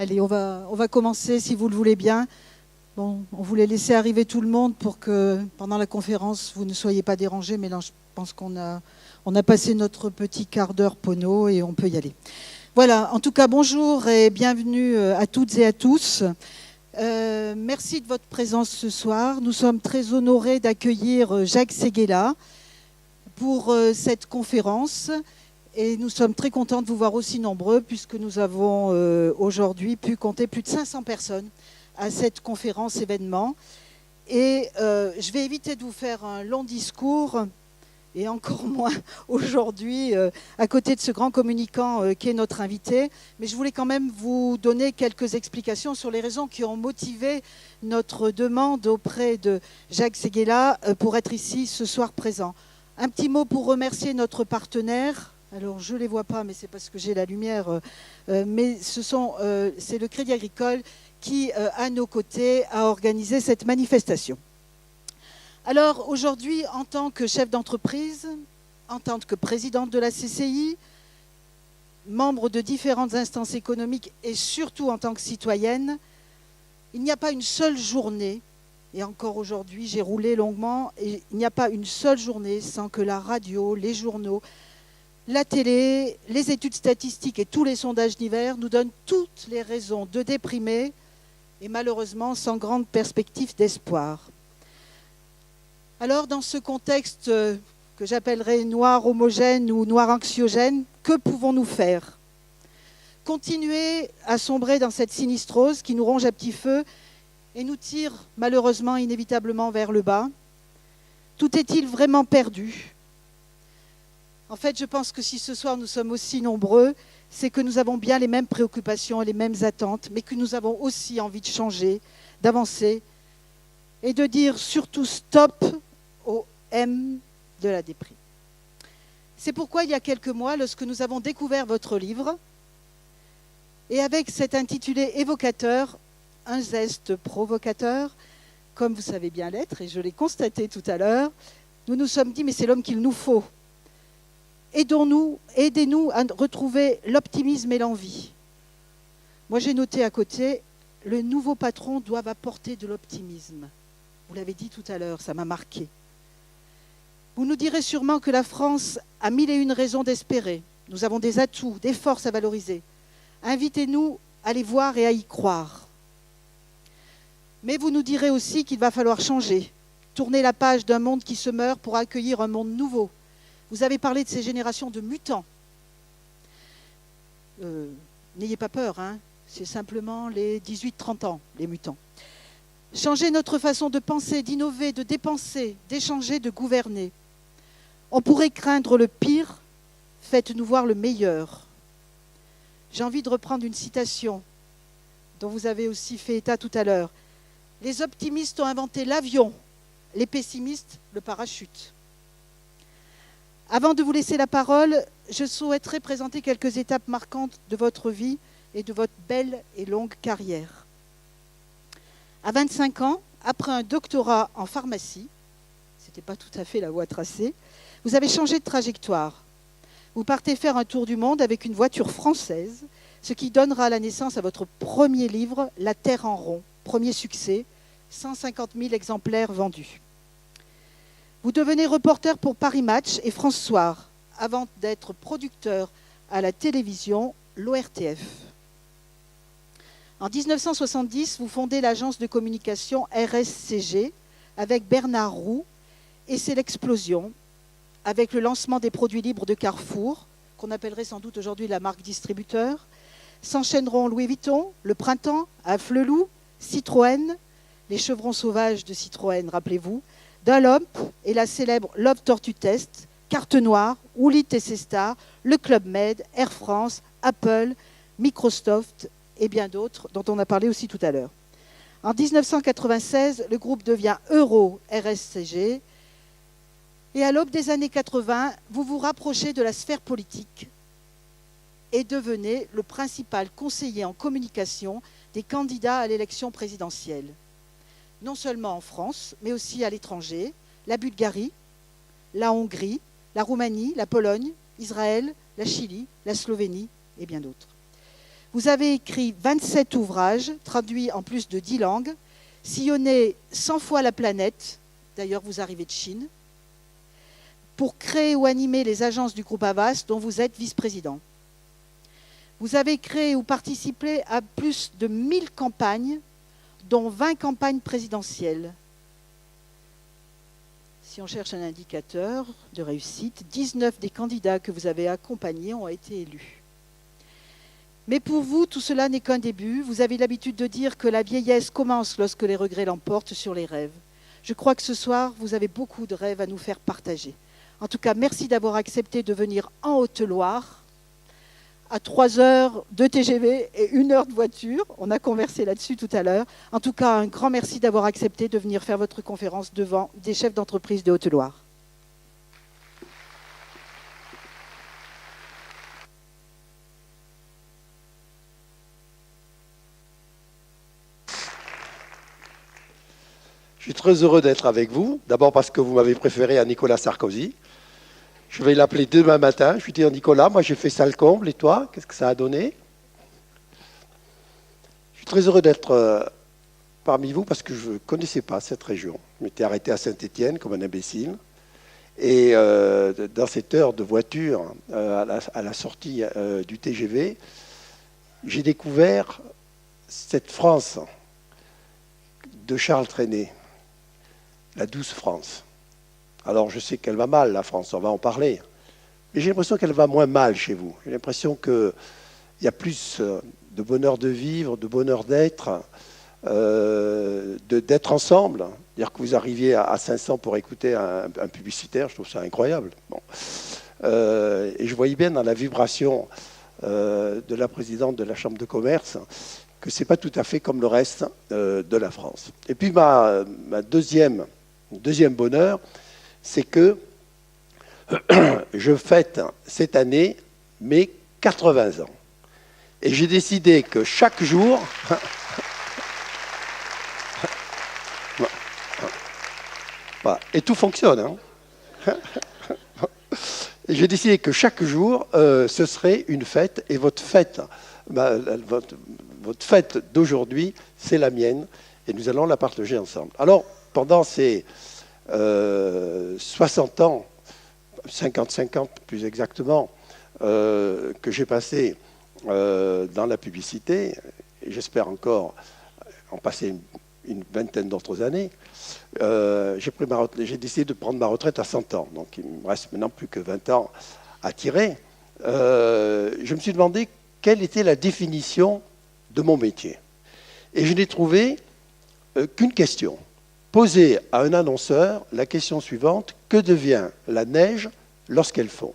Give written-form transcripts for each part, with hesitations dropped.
Allez, on va commencer si vous le voulez bien. Bon, on voulait laisser arriver tout le monde pour que pendant la conférence, vous ne soyez pas dérangés, mais là, je pense qu'on a passé notre petit quart d'heure pono et on peut y aller. Voilà, en tout cas, bonjour et bienvenue à toutes et à tous. Merci de votre présence ce soir. Nous sommes très honorés d'accueillir Jacques Séguéla pour cette conférence. Et nous sommes très contents de vous voir aussi nombreux puisque nous avons aujourd'hui pu compter plus de 500 personnes à cette conférence événement. Et je vais éviter de vous faire un long discours et encore moins aujourd'hui à côté de ce grand communicant qui est notre invité. Mais je voulais quand même vous donner quelques explications sur les raisons qui ont motivé notre demande auprès de Jacques Séguéla pour être ici ce soir présent. Un petit mot pour remercier notre partenaire. Alors, je ne les vois pas, mais c'est parce que j'ai la lumière. Mais c'est le Crédit Agricole qui, à nos côtés, a organisé cette manifestation. Alors, aujourd'hui, en tant que chef d'entreprise, en tant que présidente de la CCI, membre de différentes instances économiques et surtout en tant que citoyenne, il n'y a pas une seule journée, et encore aujourd'hui, j'ai roulé longuement, et il n'y a pas une seule journée sans que la radio, les journaux, la télé, les études statistiques et tous les sondages divers nous donnent toutes les raisons de déprimer et malheureusement sans grande perspective d'espoir. Alors dans ce contexte que j'appellerais noir homogène ou noir anxiogène, que pouvons-nous faire? Continuer à sombrer dans cette sinistrose qui nous ronge à petit feu et nous tire malheureusement inévitablement vers le bas? Tout est-il vraiment perdu? En fait, je pense que si ce soir nous sommes aussi nombreux, c'est que nous avons bien les mêmes préoccupations et les mêmes attentes, mais que nous avons aussi envie de changer, d'avancer et de dire surtout stop au M de la déprime. C'est pourquoi il y a quelques mois, lorsque nous avons découvert votre livre, et avec cet intitulé évocateur, un zeste provocateur, comme vous savez bien l'être, et je l'ai constaté tout à l'heure, nous nous sommes dit, mais c'est l'homme qu'il nous faut. Aidez-nous à retrouver l'optimisme et l'envie. Moi, j'ai noté à côté, le nouveau patron doit apporter de l'optimisme. Vous l'avez dit tout à l'heure, ça m'a marqué. Vous nous direz sûrement que la France a mille et une raisons d'espérer. Nous avons des atouts, des forces à valoriser. Invitez-nous à les voir et à y croire. Mais vous nous direz aussi qu'il va falloir changer, tourner la page d'un monde qui se meurt pour accueillir un monde nouveau. Vous avez parlé de ces générations de mutants. N'ayez pas peur, hein, c'est simplement les 18-30 ans, les mutants. Changer notre façon de penser, d'innover, de dépenser, d'échanger, de gouverner. On pourrait craindre le pire, faites-nous voir le meilleur. J'ai envie de reprendre une citation dont vous avez aussi fait état tout à l'heure. Les optimistes ont inventé l'avion, les pessimistes le parachute. Avant de vous laisser la parole, je souhaiterais présenter quelques étapes marquantes de votre vie et de votre belle et longue carrière. À 25 ans, après un doctorat en pharmacie, ce n'était pas tout à fait la voie tracée, vous avez changé de trajectoire. Vous partez faire un tour du monde avec une voiture française, ce qui donnera la naissance à votre premier livre, La Terre en rond, premier succès, 150 000 exemplaires vendus. Vous devenez reporter pour Paris Match et France Soir, avant d'être producteur à la télévision, l'ORTF. En 1970, vous fondez l'agence de communication RSCG avec Bernard Roux, et c'est l'explosion, avec le lancement des produits libres de Carrefour, qu'on appellerait sans doute aujourd'hui la marque distributeur. S'enchaîneront Louis Vuitton, Le Printemps, Afflelou, Citroën, les chevrons sauvages de Citroën, rappelez-vous, Dunlop et la célèbre Love Tortue Test, Carte Noire, Oulit et Cestar, le Club Med, Air France, Apple, Microsoft et bien d'autres dont on a parlé aussi tout à l'heure. En 1996, le groupe devient Euro RSCG et à l'aube des années 80, vous vous rapprochez de la sphère politique et devenez le principal conseiller en communication des candidats à l'élection présidentielle. Non seulement en France, mais aussi à l'étranger, la Bulgarie, la Hongrie, la Roumanie, la Pologne, Israël, la Chili, la Slovénie et bien d'autres. Vous avez écrit 27 ouvrages, traduits en plus de 10 langues, sillonné 100 fois la planète, d'ailleurs vous arrivez de Chine, pour créer ou animer les agences du groupe Havas, dont vous êtes vice-président. Vous avez créé ou participé à plus de 1000 campagnes, dont 20 campagnes présidentielles. Si on cherche un indicateur de réussite, 19 des candidats que vous avez accompagnés ont été élus. Mais pour vous, tout cela n'est qu'un début. Vous avez l'habitude de dire que la vieillesse commence lorsque les regrets l'emportent sur les rêves. Je crois que ce soir, vous avez beaucoup de rêves à nous faire partager. En tout cas, merci d'avoir accepté de venir en Haute-Loire, à 3 heures de TGV et 1 heure de voiture. On a conversé là-dessus tout à l'heure. En tout cas, un grand merci d'avoir accepté de venir faire votre conférence devant des chefs d'entreprise de Haute-Loire. Je suis très heureux d'être avec vous. D'abord parce que vous m'avez préféré à Nicolas Sarkozy. Je vais l'appeler demain matin. Je lui dis, Nicolas, moi j'ai fait ça le comble, et toi, qu'est-ce que ça a donné? Je suis très heureux d'être parmi vous parce que je ne connaissais pas cette région. Je m'étais arrêté à Saint-Étienne comme un imbécile. Et dans cette heure de voiture, à la sortie du TGV, j'ai découvert cette France de Charles Trenet, la douce France. Alors je sais qu'elle va mal, la France, on va en parler. Mais j'ai l'impression qu'elle va moins mal chez vous. J'ai l'impression qu'il y a plus de bonheur de vivre, de bonheur d'être, d'être ensemble. Dire que vous arriviez à 500 pour écouter un publicitaire, je trouve ça incroyable. Bon. Et je voyais bien dans la vibration de la présidente de la Chambre de commerce que ce n'est pas tout à fait comme le reste de la France. Et puis ma deuxième bonheur, c'est que je fête cette année mes 80 ans. Et j'ai décidé que chaque jour... Et tout fonctionne. Hein. Et j'ai décidé que chaque jour, ce serait une fête. Et votre fête, votre fête d'aujourd'hui, c'est la mienne. Et nous allons la partager ensemble. Alors, pendant ces 60 ans, 50-50 plus exactement, que j'ai passé dans la publicité, et j'espère encore en passer une vingtaine d'autres années, j'ai décidé de prendre ma retraite à 100 ans. Donc il me reste maintenant plus que 20 ans à tirer. Je me suis demandé quelle était la définition de mon métier. Et je n'ai trouvé qu'une question. Poser à un annonceur la question suivante: que devient la neige lorsqu'elle fond?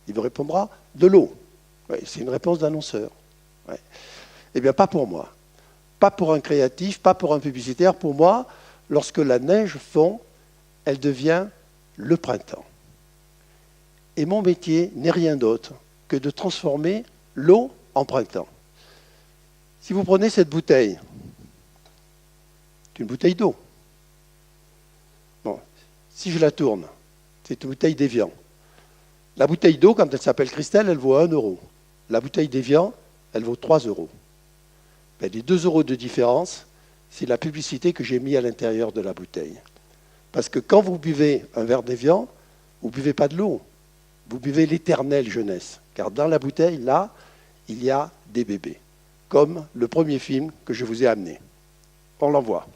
Il vous répondra: de l'eau. Ouais, c'est une réponse d'annonceur. Ouais. Eh bien, pas pour moi. Pas pour un créatif, pas pour un publicitaire. Pour moi, lorsque la neige fond, elle devient le printemps. Et mon métier n'est rien d'autre que de transformer l'eau en printemps. Si vous prenez cette bouteille, c'est une bouteille d'eau. Bon, si je la tourne, c'est une bouteille d'Évian. La bouteille d'eau, quand elle s'appelle Christelle, elle vaut 1 euro. La bouteille d'Évian, elle vaut 3 euros. Ben, les 2 euros de différence, c'est la publicité que j'ai mis à l'intérieur de la bouteille. Parce que quand vous buvez un verre d'Évian, vous ne buvez pas de l'eau, vous buvez l'éternelle jeunesse. Car dans la bouteille, là, il y a des bébés. Comme le premier film que je vous ai amené. On l'envoie.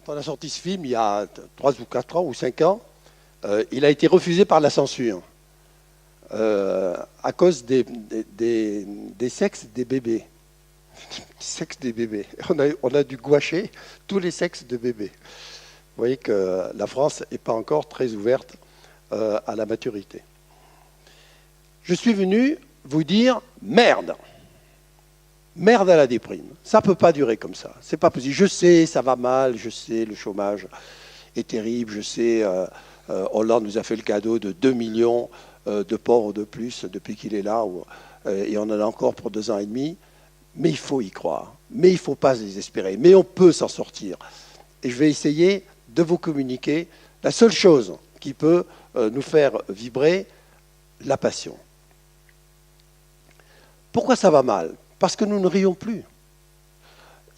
Quand on a sorti ce film, il y a 3 ou 4 ans ou 5 ans, il a été refusé par la censure. à cause des sexes des bébés. Sexe des bébés. On a dû gouacher tous les sexes de bébés. Vous voyez que la France n'est pas encore très ouverte à la maturité. Je suis venu vous dire merde. Merde à la déprime. Ça ne peut pas durer comme ça. C'est pas possible. Je sais, ça va mal. Je sais, le chômage est terrible. Je sais, Hollande nous a fait le cadeau de 2 millions de pauvres de plus depuis qu'il est là. Et on en a encore pour 2 ans et demi. Mais il faut y croire. Mais il ne faut pas se désespérer. Mais on peut s'en sortir. Et je vais essayer de vous communiquer la seule chose qui peut nous faire vibrer, la passion. Pourquoi ça va mal? Parce que nous ne rions plus.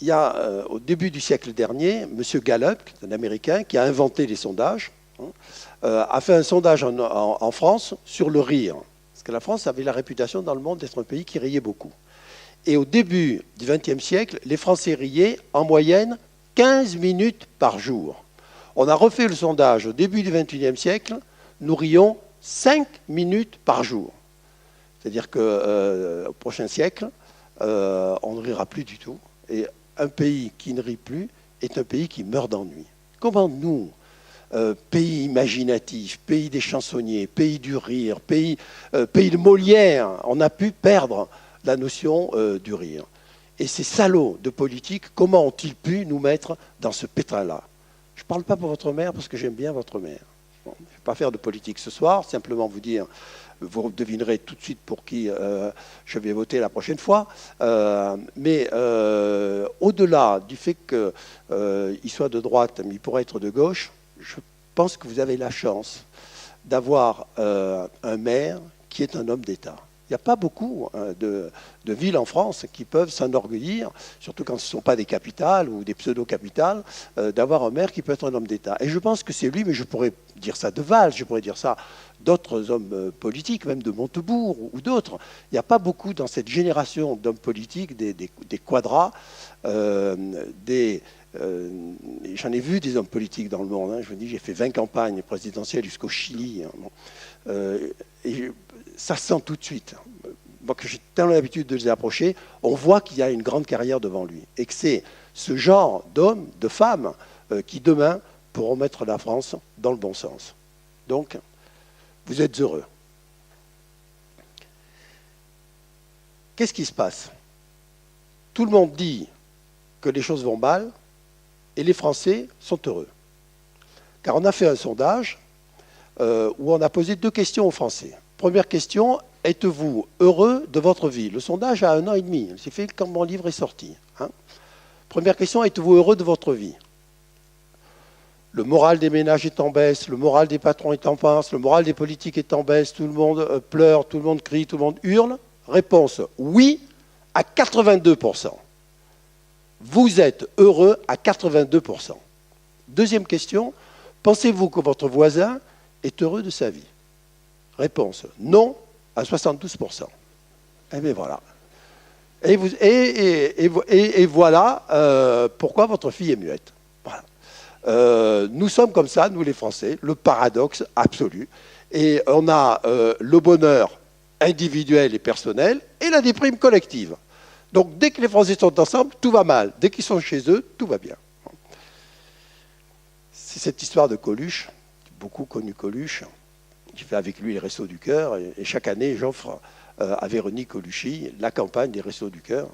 Il y a, au début du siècle dernier, M. Gallup, un Américain, qui a inventé les sondages, a fait un sondage en France sur le rire. Parce que la France avait la réputation dans le monde d'être un pays qui riait beaucoup. Et au début du XXe siècle, les Français riaient en moyenne 15 minutes par jour. On a refait le sondage au début du XXIe siècle, nous rions 5 minutes par jour. C'est-à-dire qu'au prochain siècle, on ne rira plus du tout. Et un pays qui ne rit plus est un pays qui meurt d'ennui. Comment nous, pays imaginatif, pays des chansonniers, pays du rire, pays de Molière, on a pu perdre la notion du rire? Et ces salauds de politique, comment ont-ils pu nous mettre dans ce pétrin-là? Je ne parle pas pour votre mère parce que j'aime bien votre mère. Bon, je ne vais pas faire de politique ce soir, simplement vous dire, vous devinerez tout de suite pour qui je vais voter la prochaine fois. Mais au-delà du fait qu'il soit de droite, mais il pourrait être de gauche, je pense que vous avez la chance d'avoir un maire qui est un homme d'État. Il n'y a pas beaucoup de villes en France qui peuvent s'enorgueillir, surtout quand ce ne sont pas des capitales ou des pseudo-capitales, d'avoir un maire qui peut être un homme d'État. Et je pense que c'est lui, mais je pourrais dire ça de Valls, je pourrais dire ça d'autres hommes politiques, même de Montebourg ou d'autres. Il n'y a pas beaucoup dans cette génération d'hommes politiques, des quadras, j'en ai vu des hommes politiques dans le monde. Je vous dis, j'ai fait 20 campagnes présidentielles jusqu'au Chili. Et ça se sent tout de suite. Moi, que j'ai tellement l'habitude de les approcher, on voit qu'il y a une grande carrière devant lui. Et que c'est ce genre d'hommes, de femmes, qui demain pourront mettre la France dans le bon sens. Donc, vous êtes heureux. Qu'est-ce qui se passe? Tout le monde dit que les choses vont mal et les Français sont heureux. Car on a fait un sondage où on a posé 2 questions aux Français. Première question, êtes-vous heureux de votre vie? Le sondage a 1 an et demi, c'est fait quand mon livre est sorti. Première question, êtes-vous heureux de votre vie? Le moral des ménages est en baisse, le moral des patrons est en baisse, le moral des politiques est en baisse, tout le monde pleure, tout le monde crie, tout le monde hurle. Réponse, oui, à 82%. Vous êtes heureux à 82%. Deuxième question, pensez-vous que votre voisin est heureux de sa vie? Réponse, non, à 72%. Eh bien voilà. Et voilà pourquoi votre fille est muette. Voilà. Nous sommes comme ça, nous les Français, le paradoxe absolu. Et on a le bonheur individuel et personnel et la déprime collective. Donc dès que les Français sont ensemble, tout va mal. Dès qu'ils sont chez eux, tout va bien. C'est cette histoire de Coluche, beaucoup connu Coluche. J'ai fait avec lui les Restos du Cœur et chaque année j'offre à Véronique Colucci la campagne des Restos du Cœur.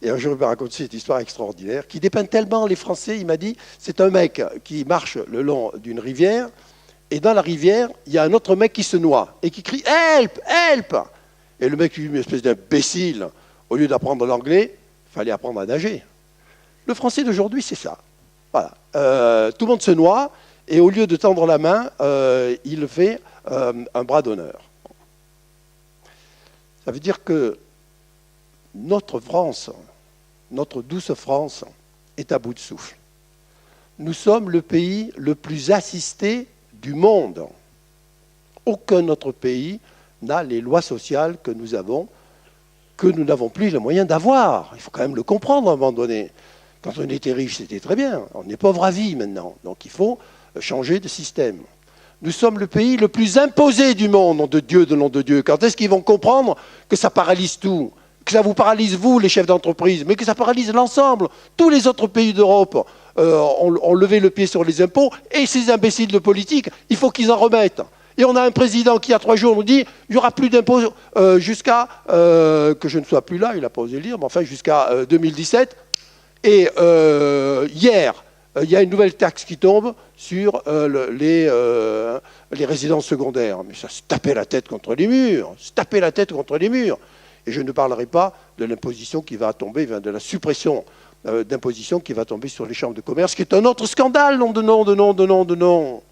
Et un jour il m'a raconté cette histoire extraordinaire qui dépeint tellement les Français. Il m'a dit, c'est un mec qui marche le long d'une rivière et dans la rivière il y a un autre mec qui se noie et qui crie « Help! Help !» Et le mec lui dit, une espèce d'imbécile, au lieu d'apprendre l'anglais, il fallait apprendre à nager. Le Français d'aujourd'hui c'est ça. Voilà. Tout le monde se noie et au lieu de tendre la main, il fait un bras d'honneur. Ça veut dire que notre France, notre douce France, est à bout de souffle. Nous sommes le pays le plus assisté du monde. Aucun autre pays n'a les lois sociales que nous avons, que nous n'avons plus les moyens d'avoir. Il faut quand même le comprendre à un moment donné. Quand on était riche, c'était très bien. On est pauvre à vie maintenant. Donc il faut changer de système. Nous sommes le pays le plus imposé du monde, nom de Dieu, de nom de Dieu. Quand est-ce qu'ils vont comprendre que ça paralyse tout? Que ça vous paralyse, vous, les chefs d'entreprise, mais que ça paralyse l'ensemble. Tous les autres pays d'Europe ont levé le pied sur les impôts, et ces imbéciles de politique, il faut qu'ils en remettent. Et on a un président qui, il y a 3 jours, nous dit il n'y aura plus d'impôts jusqu'à, que je ne sois plus là, il n'a pas osé le dire, mais enfin jusqu'à 2017. Et hier, il y a une nouvelle taxe qui tombe sur les résidences secondaires. Mais ça se tapait la tête contre les murs, se tapait la tête contre les murs. Et je ne parlerai pas de l'imposition qui va tomber, de la suppression d'imposition qui va tomber sur les chambres de commerce, qui est un autre scandale, nom de nom.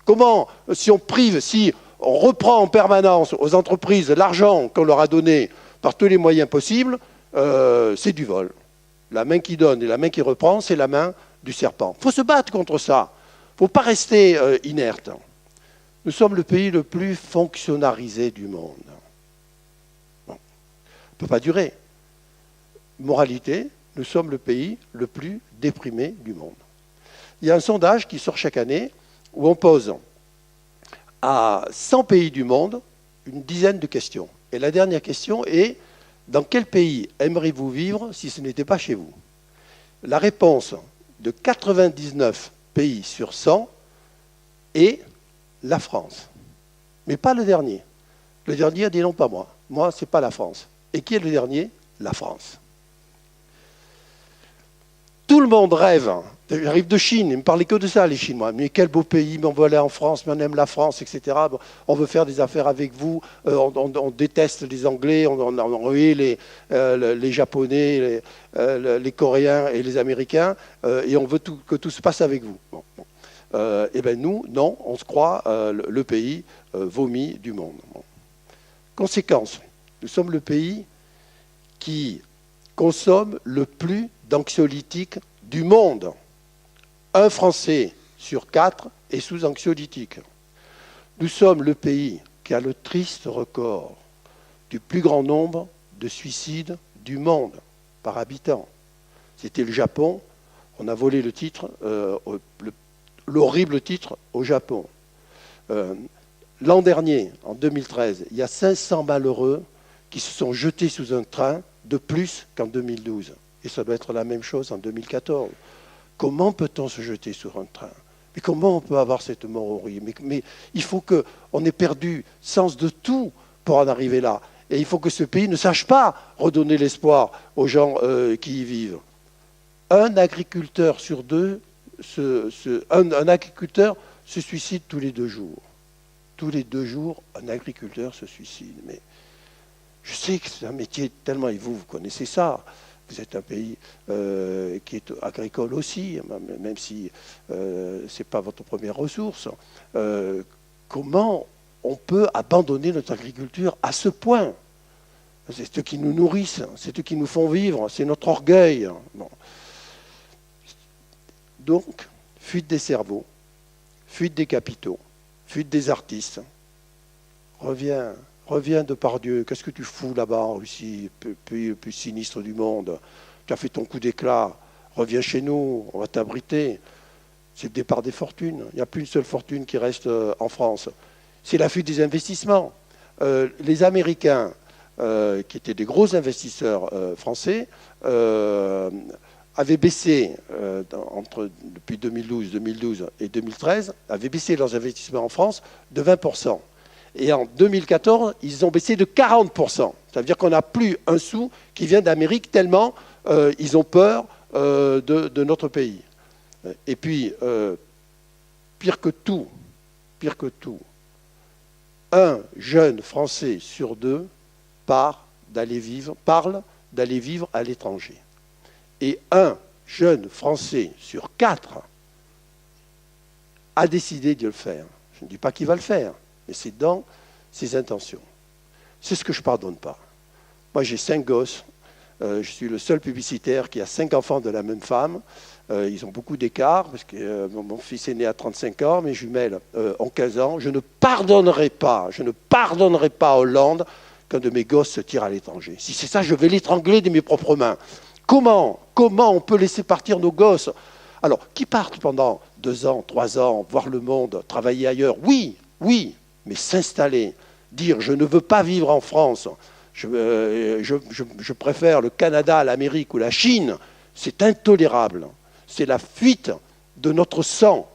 Comment, si on reprend en permanence aux entreprises l'argent qu'on leur a donné par tous les moyens possibles, c'est du vol. La main qui donne et la main qui reprend, c'est la main du serpent. Il faut se battre contre ça. Il ne faut pas rester inerte. Nous sommes le pays le plus fonctionnalisé du monde. Bon. Ça ne peut pas durer. Moralité, nous sommes le pays le plus déprimé du monde. Il y a un sondage qui sort chaque année où on pose à 100 pays du monde une dizaine de questions. Et la dernière question est: dans quel pays aimeriez-vous vivre si ce n'était pas chez vous? La réponse de 99 pays sur 100 est la France. Mais pas le dernier. Le dernier a dit non, pas moi. Moi, ce n'est pas la France. Et qui est le dernier? La France. Tout le monde rêve. J'arrive de Chine, ils ne me parlaient que de ça, les Chinois. Mais quel beau pays, mais on veut aller en France, mais on aime la France, etc. On veut faire des affaires avec vous, on déteste les Anglais, on envoie les Japonais, les Coréens et les Américains, et on veut que tout se passe avec vous. Eh bien nous, non, on se croit le pays vomi du monde. Conséquence, nous sommes le pays qui consomme le plus d'anxiolytiques du monde. Un Français sur 4 est sous anxiolytique. Nous sommes le pays qui a le triste record du plus grand nombre de suicides du monde par habitant. C'était le Japon. On a volé le titre, l'horrible titre au Japon. L'an dernier, en 2013, il y a 500 malheureux qui se sont jetés sous un train de plus qu'en 2012. Et ça doit être la même chose en 2014. Comment peut-on se jeter sur un train? Mais comment on peut avoir cette mort horrible? Mais il faut qu'on ait perdu sens de tout pour en arriver là. Et il faut que ce pays ne sache pas redonner l'espoir aux gens qui y vivent. Un agriculteur sur 2, un agriculteur se suicide tous les 2 jours. Tous les 2 jours, un agriculteur se suicide. Mais je sais que c'est un métier tellement, et vous connaissez ça. Vous êtes un pays qui est agricole aussi, même si ce n'est pas votre première ressource. Comment on peut abandonner notre agriculture à ce point? C'est eux qui nous nourrissent, c'est eux qui nous font vivre, c'est notre orgueil. Bon. Donc, fuite des cerveaux, fuite des capitaux, fuite des artistes. Reviens de Pardieu, qu'est-ce que tu fous là-bas en Russie, pays le plus sinistre du monde? Tu as fait ton coup d'éclat, reviens chez nous, on va t'abriter. C'est le départ des fortunes. Il n'y a plus une seule fortune qui reste en France. C'est la fuite des investissements. Les Américains, qui étaient des gros investisseurs français, avaient baissé, depuis 2012 et 2013, avaient baissé leurs investissements en France de 20%. Et en 2014, ils ont baissé de 40%. Ça veut dire qu'on n'a plus un sou qui vient d'Amérique tellement ils ont peur de notre pays. Et puis, pire que tout, un jeune Français sur 2 parle d'aller vivre à l'étranger. Et un jeune Français sur 4 a décidé de le faire. Je ne dis pas qu'il va le faire, mais c'est dans ses intentions. C'est ce que je ne pardonne pas. Moi, j'ai 5 gosses. Je suis le seul publicitaire qui a 5 enfants de la même femme. Ils ont beaucoup d'écart, parce que mon fils est né à 35 ans, mes jumelles ont 15 ans. Je ne pardonnerai pas à Hollande qu'un de mes gosses se tire à l'étranger. Si c'est ça, je vais l'étrangler de mes propres mains. Comment on peut laisser partir nos gosses? Alors, qui partent pendant 2 ans, 3 ans, voir le monde, travailler ailleurs, oui, oui, mais s'installer, dire je ne veux pas vivre en France, je préfère le Canada, l'Amérique ou la Chine, c'est intolérable. C'est la fuite de notre sang.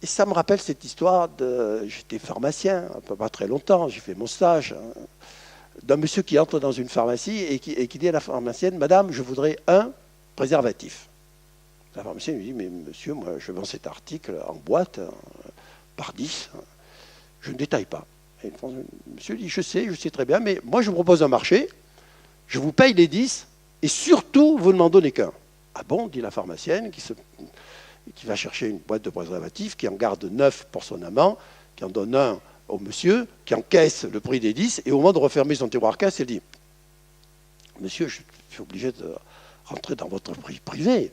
Et ça me rappelle cette histoire de... J'étais pharmacien, pas très longtemps, j'ai fait mon stage, d'un monsieur qui entre dans une pharmacie et qui dit à la pharmacienne, « Madame, je voudrais un préservatif. » La pharmacienne lui dit, « Mais monsieur, moi je vends cet article en boîte, par 10, je ne détaille pas. » Et le monsieur dit, je sais très bien, mais moi je vous propose un marché, je vous paye les 10, et surtout, vous ne m'en donnez qu'un. Ah bon, dit la pharmacienne, qui va chercher une boîte de préservatifs, qui en garde 9 pour son amant, qui en donne un au monsieur, qui encaisse le prix des 10, et au moment de refermer son tiroir caisse, elle dit, monsieur, je suis obligé de rentrer dans votre prix privé,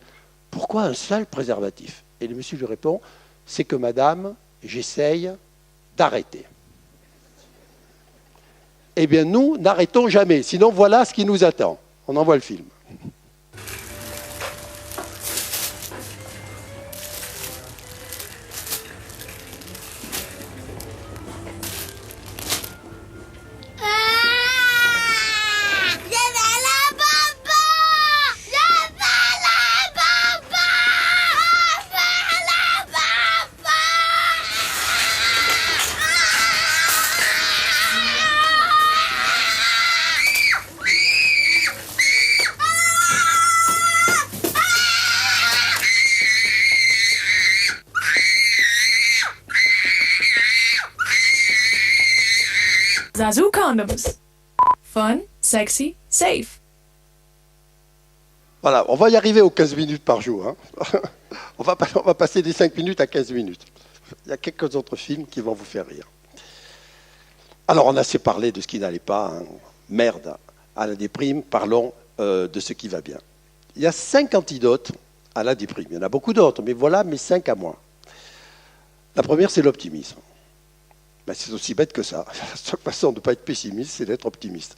pourquoi un seul préservatif? Et le monsieur lui répond, c'est que madame, j'essaye d'arrêter. Eh bien, nous n'arrêtons jamais. Sinon, voilà ce qui nous attend. On envoie le film. Zazu Condoms. Fun, sexy, safe. Voilà, on va y arriver aux 15 minutes par jour. Hein. on va passer des 5 minutes à 15 minutes. Il y a quelques autres films qui vont vous faire rire. Alors, on a assez parlé de ce qui n'allait pas. Hein. Merde à la déprime, parlons de ce qui va bien. Il y a 5 antidotes à la déprime. Il y en a beaucoup d'autres, mais voilà mes 5 à moi. La première, c'est l'optimisme. Ben, c'est aussi bête que ça. La seule façon de ne pas être pessimiste, c'est d'être optimiste.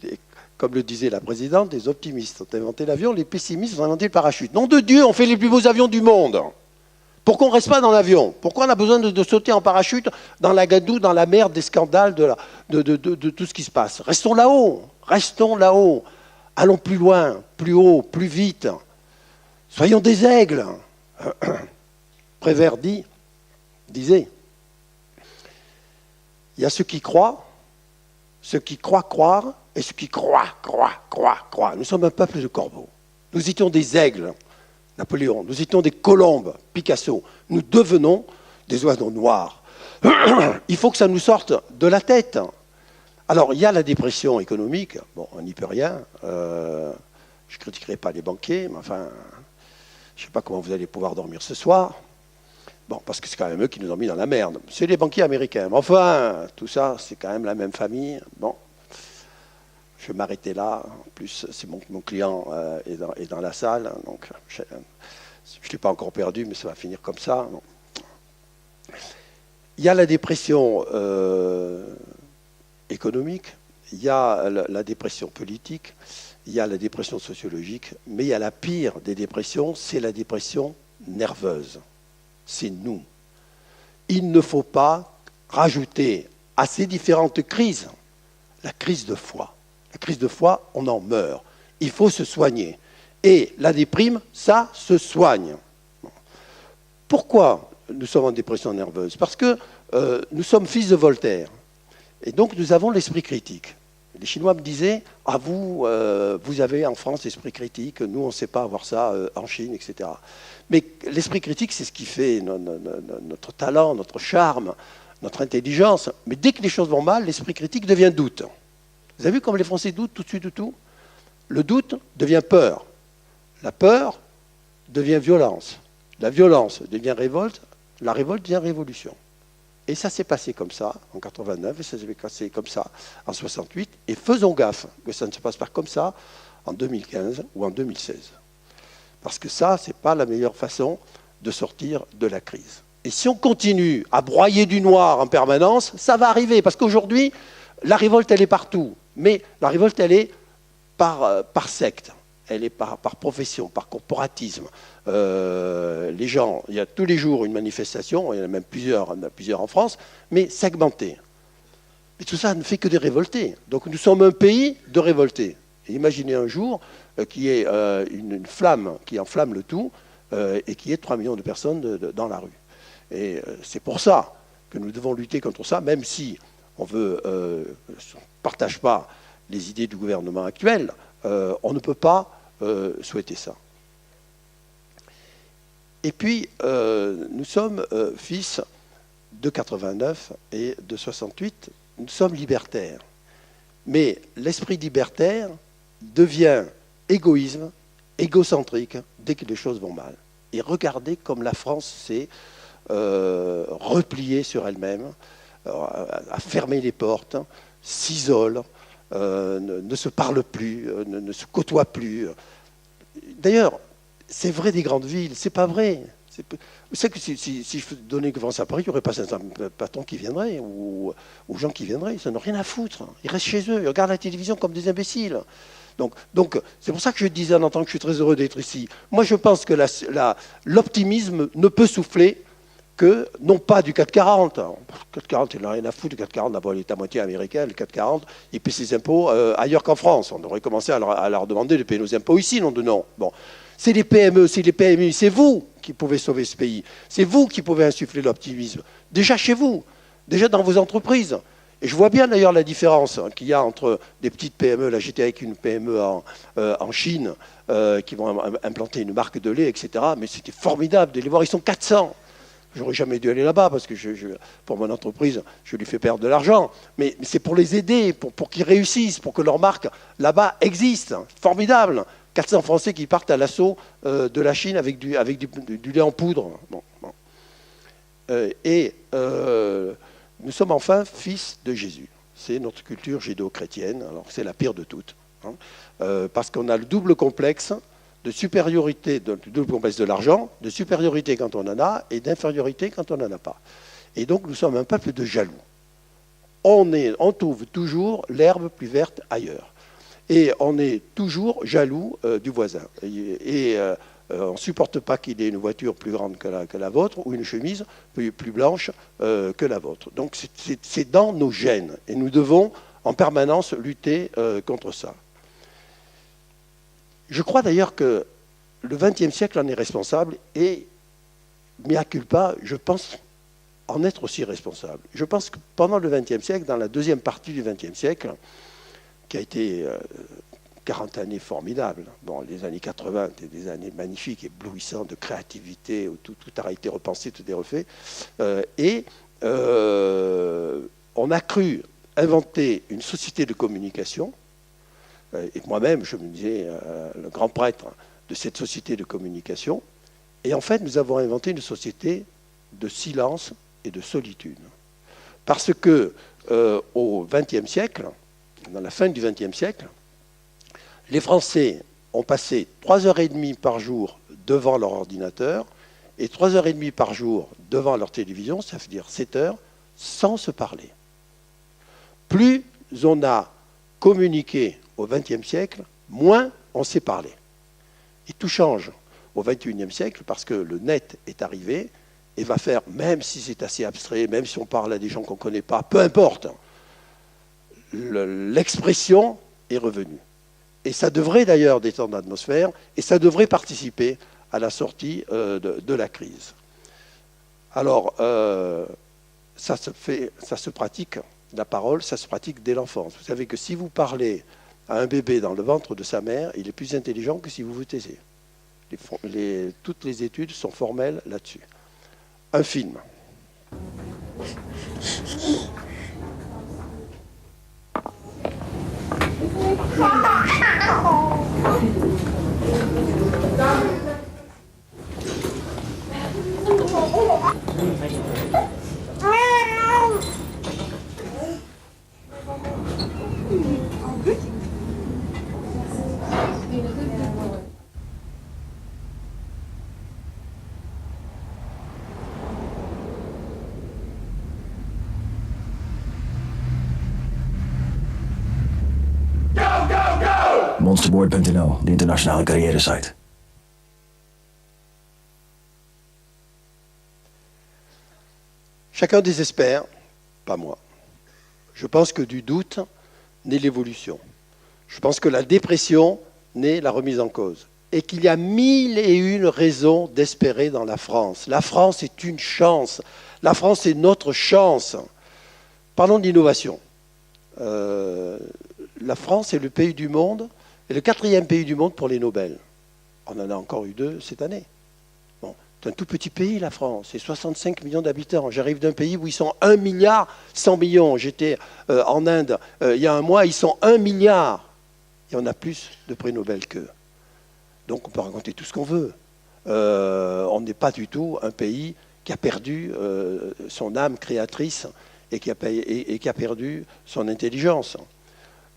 Et comme le disait la présidente, les optimistes ont inventé l'avion, les pessimistes ont inventé le parachute. Nom de Dieu, on fait les plus beaux avions du monde. Pourquoi on ne reste pas dans l'avion? Pourquoi on a besoin de sauter en parachute dans la gadoue, dans la merde des scandales, de tout ce qui se passe? Restons là-haut, restons là-haut. Allons plus loin, plus haut, plus vite. Soyons des aigles. Prévert disait, il y a ceux qui croient croire, et ceux qui croient. Nous sommes un peuple de corbeaux. Nous étions des aigles, Napoléon. Nous étions des colombes, Picasso. Nous devenons des oiseaux noirs. Il faut que ça nous sorte de la tête. Alors, il y a la dépression économique. Bon, on n'y peut rien. Je ne critiquerai pas les banquiers, mais enfin, je ne sais pas comment vous allez pouvoir dormir ce soir. Bon, parce que c'est quand même eux qui nous ont mis dans la merde. C'est les banquiers américains. Mais enfin, tout ça, c'est quand même la même famille. Bon, je vais m'arrêter là. En plus, c'est mon client est dans la salle. Donc, je ne l'ai pas encore perdu, mais ça va finir comme ça. Bon. Il y a la dépression économique, il y a la dépression politique, il y a la dépression sociologique, mais il y a la pire des dépressions, c'est la dépression nerveuse. C'est nous. Il ne faut pas rajouter à ces différentes crises la crise de foi. La crise de foi, on en meurt. Il faut se soigner. Et la déprime, ça se soigne. Pourquoi nous sommes en dépression nerveuse? Parce que nous sommes fils de Voltaire. Et donc nous avons l'esprit critique. Les Chinois me disaient, ah vous avez en France l'esprit critique, nous on ne sait pas avoir ça en Chine, etc. Mais l'esprit critique, c'est ce qui fait notre talent, notre charme, notre intelligence. Mais dès que les choses vont mal, l'esprit critique devient doute. Vous avez vu comme les Français doutent tout de suite de tout? Le doute devient peur. La peur devient violence. La violence devient révolte. La révolte devient révolution. Et ça s'est passé comme ça en 89, et ça s'est passé comme ça en 68. Et faisons gaffe que ça ne se passe pas comme ça en 2015 ou en 2016. Parce que ça, ce n'est pas la meilleure façon de sortir de la crise. Et si on continue à broyer du noir en permanence, ça va arriver. Parce qu'aujourd'hui, la révolte, elle est partout. Mais la révolte, elle est par secte. elle est par profession, par corporatisme. Les gens, il y a tous les jours une manifestation, il y en a même plusieurs en France, mais segmentée. Mais tout ça ne fait que des révoltés. Donc nous sommes un pays de révoltés. Et imaginez un jour qu'il y ait une flamme qui enflamme le tout et qu'il y ait 3 millions de personnes dans la rue. Et c'est pour ça que nous devons lutter contre ça, même si on ne partage pas les idées du gouvernement actuel, on ne peut pas souhaiter ça. Et puis, nous sommes fils de 89 et de 68, nous sommes libertaires. Mais l'esprit libertaire devient égoïsme, égocentrique, dès que les choses vont mal. Et regardez comme la France s'est repliée sur elle-même, a fermé les portes, s'isole, ne se parle plus, ne se côtoie plus. D'ailleurs, c'est vrai des grandes villes, c'est pas vrai. Vous savez que si je donnais gouvernance à Paris, il n'y aurait pas 500 patrons qui viendraient ou gens qui viendraient. Ils n'en ont rien à foutre. Ils restent chez eux, ils regardent la télévision comme des imbéciles. Donc c'est pour ça que je disais en entendant que je suis très heureux d'être ici. Moi, je pense que l'optimisme ne peut souffler que, non pas du 440. Le 440, il n'a rien à foutre. Le 440, d'abord, il est à moitié américain. Le 440, il paie ses impôts ailleurs qu'en France. On devrait commencer à leur demander de payer nos impôts ici, non de non. Bon. C'est les PME, c'est les PMI, c'est vous qui pouvez sauver ce pays. C'est vous qui pouvez insuffler l'optimisme. Déjà chez vous, déjà dans vos entreprises. Et je vois bien d'ailleurs la différence qu'il y a entre des petites PME. Là, j'étais avec une PME en Chine qui vont implanter une marque de lait, etc. Mais c'était formidable de les voir. Ils sont 400. J'aurais jamais dû aller là-bas parce que pour mon entreprise, je lui fais perdre de l'argent. Mais c'est pour les aider, pour qu'ils réussissent, pour que leur marque là-bas existe. Formidable. 400 Français qui partent à l'assaut de la Chine avec du lait en poudre. Bon. Nous sommes enfin fils de Jésus. C'est notre culture judéo-chrétienne, alors c'est la pire de toutes. Parce qu'on a le double complexe de supériorité, le double complexe de l'argent, de supériorité quand on en a et d'infériorité quand on n'en a pas. Et donc nous sommes un peuple de jaloux. On trouve toujours l'herbe plus verte ailleurs. Et on est toujours jaloux du voisin. Et on ne supporte pas qu'il ait une voiture plus grande que la vôtre ou une chemise plus blanche que la vôtre. Donc c'est dans nos gènes. Et nous devons en permanence lutter contre ça. Je crois d'ailleurs que le XXe siècle en est responsable et, mea culpa, je pense en être aussi responsable. Je pense que pendant le XXe siècle, dans la deuxième partie du XXe siècle, qui a été 40 années formidables. Bon, les années 80 étaient des années magnifiques, éblouissantes de créativité, où tout a été repensé, tout est refait. On a cru inventer une société de communication. Et moi-même, je me disais le grand prêtre de cette société de communication. Et en fait, nous avons inventé une société de silence et de solitude. Parce que au XXe siècle, dans la fin du XXe siècle, les Français ont passé 3h30 par jour devant leur ordinateur et 3h30 par jour devant leur télévision, ça veut dire 7 heures, sans se parler. Plus on a communiqué au XXe siècle, moins on s'est parlé. Et tout change au XXIe siècle parce que le net est arrivé et va faire, même si c'est assez abstrait, même si on parle à des gens qu'on ne connaît pas, peu importe, l'expression est revenue. Et ça devrait d'ailleurs détendre l'atmosphère et ça devrait participer à la sortie de la crise. Alors, ça se pratique, la parole, ça se pratique dès l'enfance. Vous savez que si vous parlez à un bébé dans le ventre de sa mère, il est plus intelligent que si vous vous taisez. Toutes les études sont formelles là-dessus. Un film. Onsteboard.nl, de internationale carrière-site. Chacun désespère, pas moi. Je pense que du doute naît l'évolution. Je pense que la dépression naît la remise en cause. Et qu'il y a 1001 raisons d'espérer dans la France. La France est une chance. La France est notre chance. Parlons d'innovation. La France est le pays du monde, et le 4e pays du monde pour les Nobel. On en a encore eu 2 cette année. Bon, c'est un tout petit pays, la France. C'est 65 millions d'habitants. J'arrive d'un pays où ils sont 1 milliard 100 millions. J'étais en Inde il y a un mois, ils sont 1 milliard. Et on a plus de prix Nobel qu'eux. Donc on peut raconter tout ce qu'on veut. On n'est pas du tout un pays qui a perdu son âme créatrice et qui a perdu son intelligence.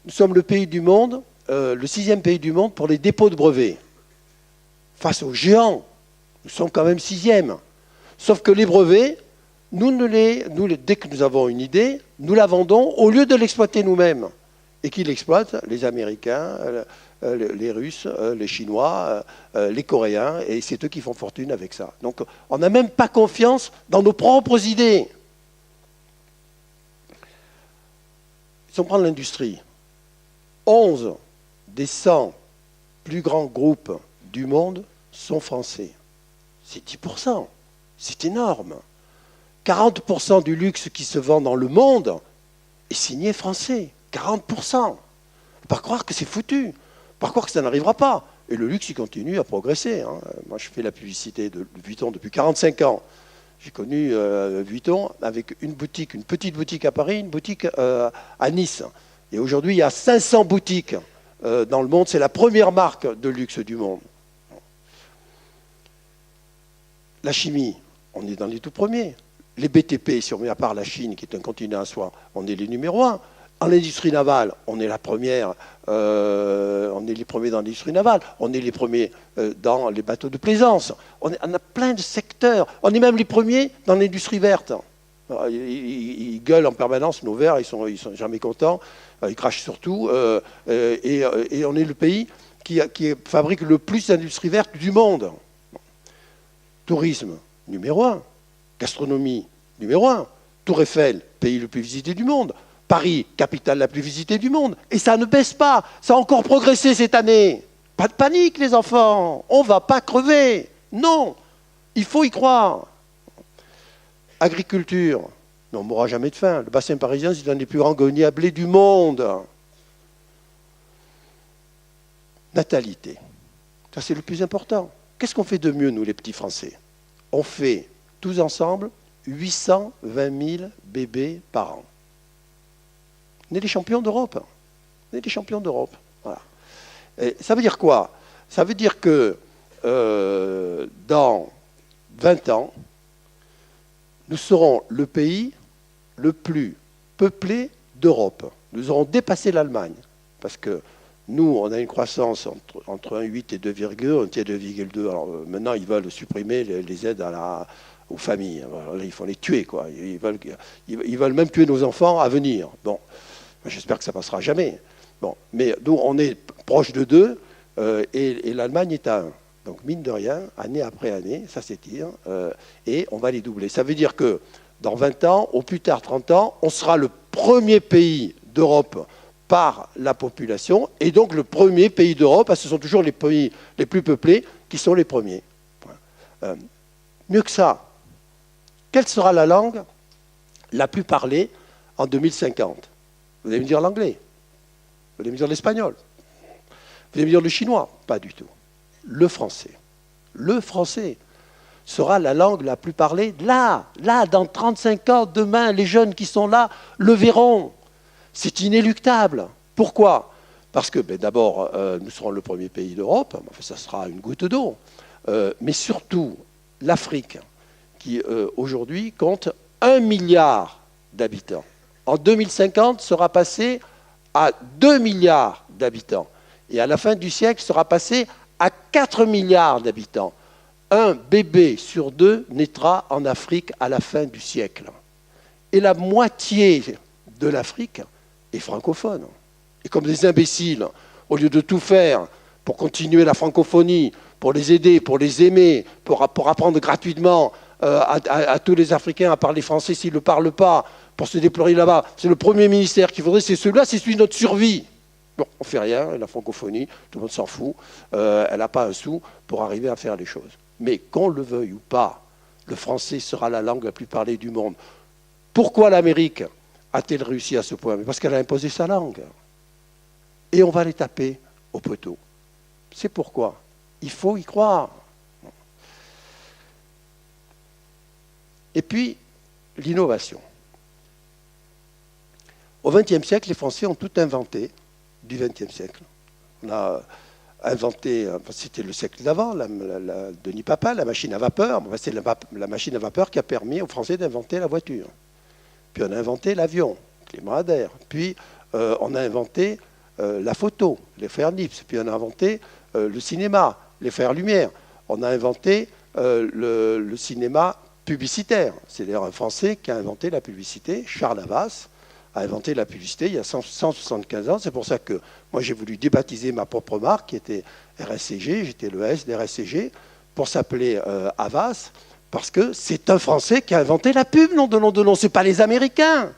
Nous sommes le pays du monde, le 6e pays du monde pour les dépôts de brevets. Face aux géants, nous sommes quand même 6e. Sauf que les brevets, dès que nous avons une idée, nous la vendons au lieu de l'exploiter nous-mêmes. Et qui l'exploitent les Américains, les Russes, les Chinois, les Coréens, et c'est eux qui font fortune avec ça. Donc on n'a même pas confiance dans nos propres idées. Si on prend l'industrie, 11 des 100 plus grands groupes du monde sont français. C'est 10%. C'est énorme. 40% du luxe qui se vend dans le monde est signé français. 40%. Il ne faut pas croire que c'est foutu. Il ne faut pas croire que ça n'arrivera pas. Et le luxe, il continue à progresser. Moi, je fais la publicité de Vuitton depuis 45 ans. J'ai connu Vuitton avec une petite boutique à Paris, une boutique à Nice. Et aujourd'hui, il y a 500 boutiques dans le monde. C'est la première marque de luxe du monde. La chimie, on est dans les tout premiers. Les BTP, si on met à part la Chine, qui est un continent à soi, on est les numéros 1. En industrie navale, on est la première, on est les premiers dans l'industrie navale, on est les premiers dans les bateaux de plaisance. On a plein de secteurs. On est même les premiers dans l'industrie verte. Ils gueulent en permanence, nos verts, ils sont jamais contents, ils crachent sur tout. Et on est le pays qui fabrique le plus d'industrie verte du monde. Tourisme, numéro 1. Gastronomie, numéro 1. Tour Eiffel, pays le plus visité du monde. Paris, capitale la plus visitée du monde. Et ça ne baisse pas. Ça a encore progressé cette année. Pas de panique, les enfants. On ne va pas crever. Non. Il faut y croire. Agriculture. Mais on ne mourra jamais de faim. Le bassin parisien, c'est l'un des plus grands greniers à blé du monde. Natalité. Ça, c'est le plus important. Qu'est-ce qu'on fait de mieux, nous, les petits Français? On fait, tous ensemble, 820 000 bébés par an. On est les champions d'Europe. On est les champions d'Europe. Voilà. Et ça veut dire quoi? Ça veut dire que dans 20 ans, nous serons le pays le plus peuplé d'Europe. Nous aurons dépassé l'Allemagne. Parce que nous, on a une croissance entre 1,8 et 2,2. On tient 2,2. Alors maintenant, ils veulent supprimer les aides aux familles. Alors, là, il faut les tuer, quoi. Ils veulent même tuer nos enfants à venir. Bon. J'espère que ça ne passera jamais. Bon, mais nous, on est proche de 2 et l'Allemagne est à 1. Donc, mine de rien, année après année, ça s'étire et on va les doubler. Ça veut dire que dans 20 ans, au plus tard 30 ans, on sera le premier pays d'Europe par la population et donc le premier pays d'Europe, parce que ce sont toujours les pays les plus peuplés qui sont les premiers. Mieux que ça, quelle sera la langue la plus parlée en 2050 ? Vous allez me dire l'anglais, vous allez me dire l'espagnol, vous allez me dire le chinois. Pas du tout. Le français. Le français sera la langue la plus parlée là, dans 35 ans, demain, les jeunes qui sont là le verront. C'est inéluctable. Pourquoi? Parce que d'abord, nous serons le premier pays d'Europe, enfin, ça sera une goutte d'eau, mais surtout l'Afrique, qui aujourd'hui compte 1 milliard d'habitants. En 2050, sera passé à 2 milliards d'habitants. Et à la fin du siècle, sera passé à 4 milliards d'habitants. Un bébé sur 2 naîtra en Afrique à la fin du siècle. Et la moitié de l'Afrique est francophone. Et comme des imbéciles, au lieu de tout faire pour continuer la francophonie, pour les aider, pour les aimer, pour apprendre gratuitement à tous les Africains à parler français s'ils ne le parlent pas, pour se déployer là-bas, c'est le premier ministère qu'il faudrait, c'est celui-là, c'est celui de notre survie. Bon, on ne fait rien, la francophonie, tout le monde s'en fout, elle n'a pas un sou pour arriver à faire les choses. Mais qu'on le veuille ou pas, le français sera la langue la plus parlée du monde. Pourquoi l'Amérique a-t-elle réussi à ce point? Parce qu'elle a imposé sa langue. Et on va les taper au poteau. C'est pourquoi il faut y croire. Et puis, l'innovation. Au XXe siècle, les Français ont tout inventé du XXe siècle. On a inventé, c'était le siècle d'avant, Denis Papin, la machine à vapeur. C'est la machine à vapeur qui a permis aux Français d'inventer la voiture. Puis on a inventé l'avion, Clément Ader. Puis on a inventé la photo, les frères Nips. Puis on a inventé le cinéma, les frères Lumière. On a inventé le cinéma publicitaire. C'est d'ailleurs un Français qui a inventé la publicité, Charles Havas, a inventé la publicité il y a 175 ans. C'est pour ça que moi j'ai voulu débaptiser ma propre marque qui était RSCG, j'étais le S de RSCG, pour s'appeler Havas, parce que c'est un Français qui a inventé la pub, nom de nom, c'est pas les Américains.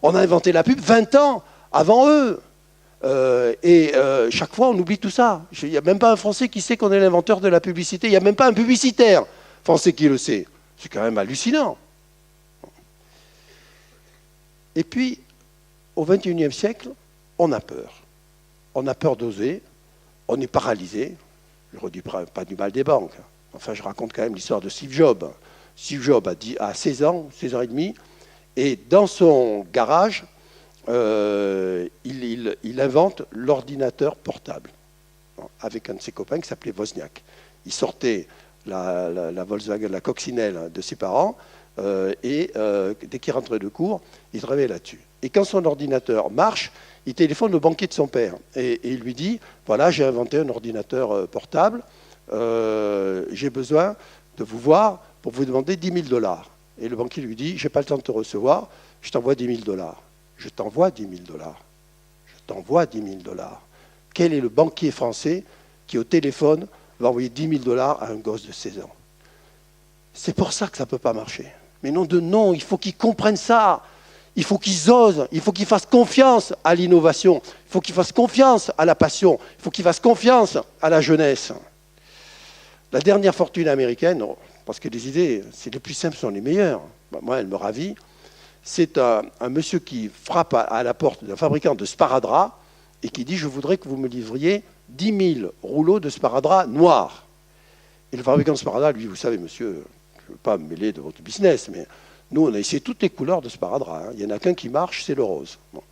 On a inventé la pub 20 ans avant eux. Chaque fois on oublie tout ça. Il n'y a même pas un Français qui sait qu'on est l'inventeur de la publicité, il n'y a même pas un publicitaire français qui le sait. C'est quand même hallucinant. Et puis, au XXIe siècle, on a peur. On a peur d'oser, on est paralysé. Je ne redis pas du mal des banques. Enfin, je raconte quand même l'histoire de Steve Jobs. Steve Jobs a 16 ans, 16 ans et demi, et dans son garage, il invente l'ordinateur portable avec un de ses copains qui s'appelait Wozniak. Il sortait la Volkswagen, la coccinelle de ses parents, et dès qu'il rentrait de cours, il travaillait là-dessus. Et quand son ordinateur marche, il téléphone au banquier de son père et il lui dit, voilà, j'ai inventé un ordinateur portable, j'ai besoin de vous voir pour vous demander 10 000 $. Et le banquier lui dit, j'ai pas le temps de te recevoir, je t'envoie 10 000 $. Je t'envoie 10 000 $. Je t'envoie 10 000 $. Quel est le banquier français qui, au téléphone, va envoyer 10 000 $ à un gosse de 16 ans? C'est pour ça que ça ne peut pas marcher. Mais non, il faut qu'ils comprennent ça. Il faut qu'ils osent, il faut qu'ils fassent confiance à l'innovation, il faut qu'ils fassent confiance à la passion, il faut qu'ils fassent confiance à la jeunesse. La dernière fortune américaine, parce que les idées, c'est les plus simples, sont les meilleures. Moi, elle me ravit. C'est un monsieur qui frappe à la porte d'un fabricant de sparadrap et qui dit « Je voudrais que vous me livriez 10 000 rouleaux de sparadrap noirs. » Et le fabricant de sparadrap lui dit « Vous savez, monsieur, je ne veux pas me mêler de votre business, mais nous, on a essayé toutes les couleurs de sparadrap. Il n'y en a qu'un qui marche, c'est le rose. » Bon.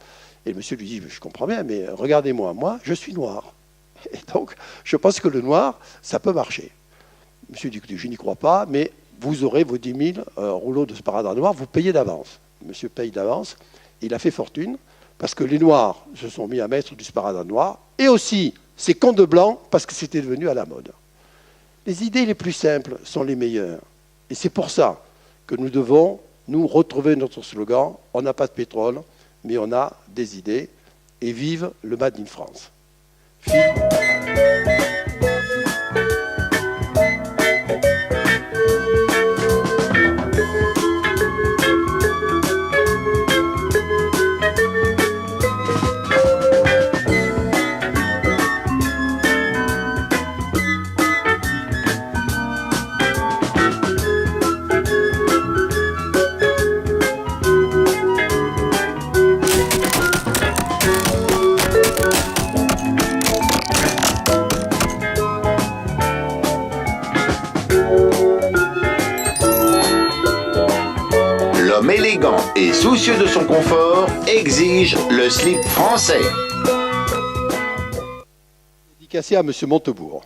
Et le monsieur lui dit « Je comprends bien, mais regardez-moi, moi, je suis noir. Et donc, je pense que le noir, ça peut marcher. » Le monsieur dit « Écoutez, je n'y crois pas, mais vous aurez vos 10 000 rouleaux de sparadrap noir, vous payez d'avance. » Le monsieur paye d'avance, et il a fait fortune, parce que les noirs se sont mis à mettre du sparadrap noir, et aussi ces cons de blanc, parce que c'était devenu à la mode. Les idées les plus simples sont les meilleures. Et c'est pour ça que nous devons, nous, retrouver notre slogan, on n'a pas de pétrole, mais on a des idées, et vive le Made in France. L'homme élégant et soucieux de son confort exige le slip français. Dédicacé à M. Montebourg.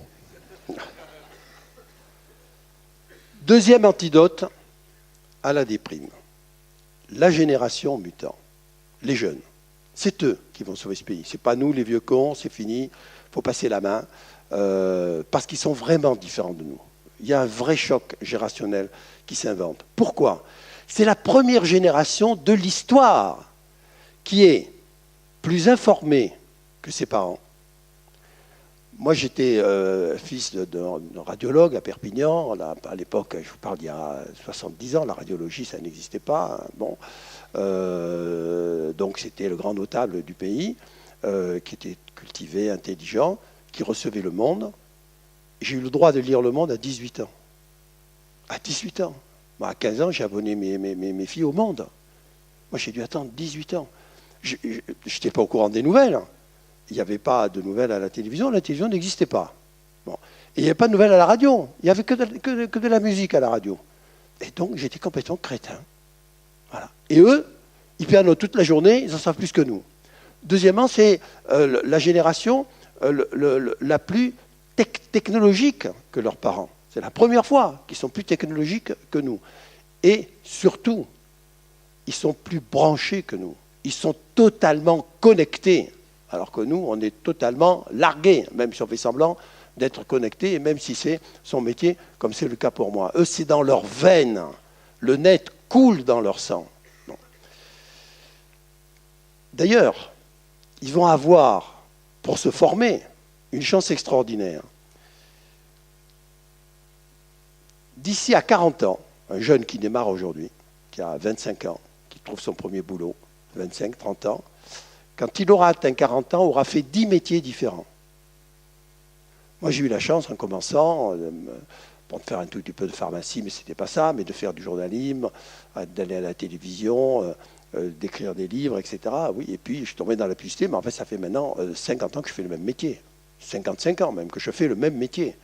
Deuxième antidote à la déprime. La génération mutant. Les jeunes. C'est eux qui vont sauver ce pays. Ce n'est pas nous, les vieux cons, c'est fini, il faut passer la main, parce qu'ils sont vraiment différents de nous. Il y a un vrai choc générationnel qui s'invente. Pourquoi ? C'est la première génération de l'histoire qui est plus informée que ses parents, Moi, j'étais fils d'un radiologue à Perpignan. Là, à l'époque, je vous parle d'il y a 70 ans, la radiologie, ça n'existait pas. Hein. Bon. Donc, c'était le grand notable du pays, qui était cultivé, intelligent, qui recevait le monde. J'ai eu le droit de lire le monde à 18 ans. À 18 ans. Moi, à 15 ans, j'ai abonné mes filles au monde. Moi, j'ai dû attendre 18 ans. Je n'étais pas au courant des nouvelles. Il n'y avait pas de nouvelles à la télévision. La télévision n'existait pas. Bon. Et il n'y avait pas de nouvelles à la radio. Il n'y avait que de la musique à la radio. Et donc, j'étais complètement crétin. Voilà. Et eux, ils pianotent toute la journée, ils en savent plus que nous. Deuxièmement, c'est la génération la plus technologique que leurs parents. C'est la première fois qu'ils sont plus technologiques que nous. Et surtout, ils sont plus branchés que nous. Ils sont totalement connectés. Alors que nous, on est totalement largués, même si on fait semblant d'être connectés, et même si c'est son métier, comme c'est le cas pour moi. Eux, c'est dans leurs veines. Le net coule dans leur sang. Bon. D'ailleurs, ils vont avoir, pour se former, une chance extraordinaire. D'ici à 40 ans, un jeune qui démarre aujourd'hui, qui a 25 ans, qui trouve son premier boulot, 25, 30 ans, quand il aura atteint 40 ans, aura fait 10 métiers différents. Moi, j'ai eu la chance, en commençant, de faire un tout petit peu de pharmacie, mais ce n'était pas ça, mais de faire du journalisme, d'aller à la télévision, d'écrire des livres, etc. Oui, et puis, je suis tombé dans la publicité, mais en fait, ça fait maintenant 50 ans que je fais le même métier. 55 ans même, que je fais le même métier.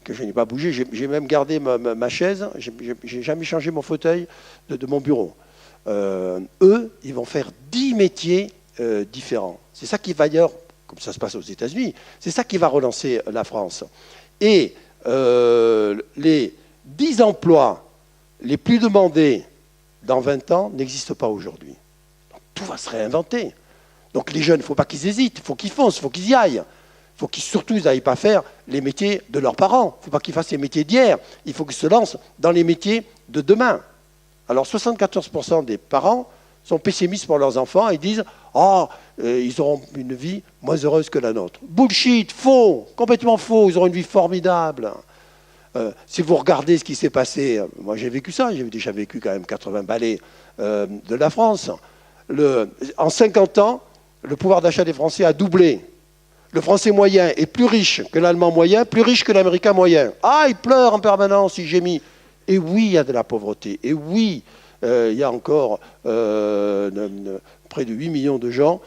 Que je n'ai pas bougé. J'ai même gardé ma chaise, je n'ai jamais changé mon fauteuil de mon bureau. Eux, ils vont faire 10 métiers différents. C'est ça qui va d'ailleurs, comme ça se passe aux États-Unis, c'est ça qui va relancer la France. Et les 10 emplois les plus demandés dans 20 ans n'existent pas aujourd'hui. Tout va se réinventer. Donc les jeunes, il ne faut pas qu'ils hésitent, il faut qu'ils foncent, il faut qu'ils y aillent. Il faut qu'ils surtout n'aillent pas faire les métiers de leurs parents. Il ne faut pas qu'ils fassent les métiers d'hier. Il faut qu'ils se lancent dans les métiers de demain. Alors 74% des parents sont pessimistes pour leurs enfants et disent « Ah, ils auront une vie moins heureuse que la nôtre. » Bullshit, faux, complètement faux, ils auront une vie formidable. Si vous regardez ce qui s'est passé, moi j'ai vécu ça, j'ai déjà vécu quand même 80 ballets de la France. En 50 ans, le pouvoir d'achat des Français a doublé. Le Français moyen est plus riche que l'Allemand moyen, plus riche que l'Américain moyen. Ah, il pleure en permanence, il gémit. Et oui, il y a de la pauvreté. Et oui, il y a encore près de 8 millions de gens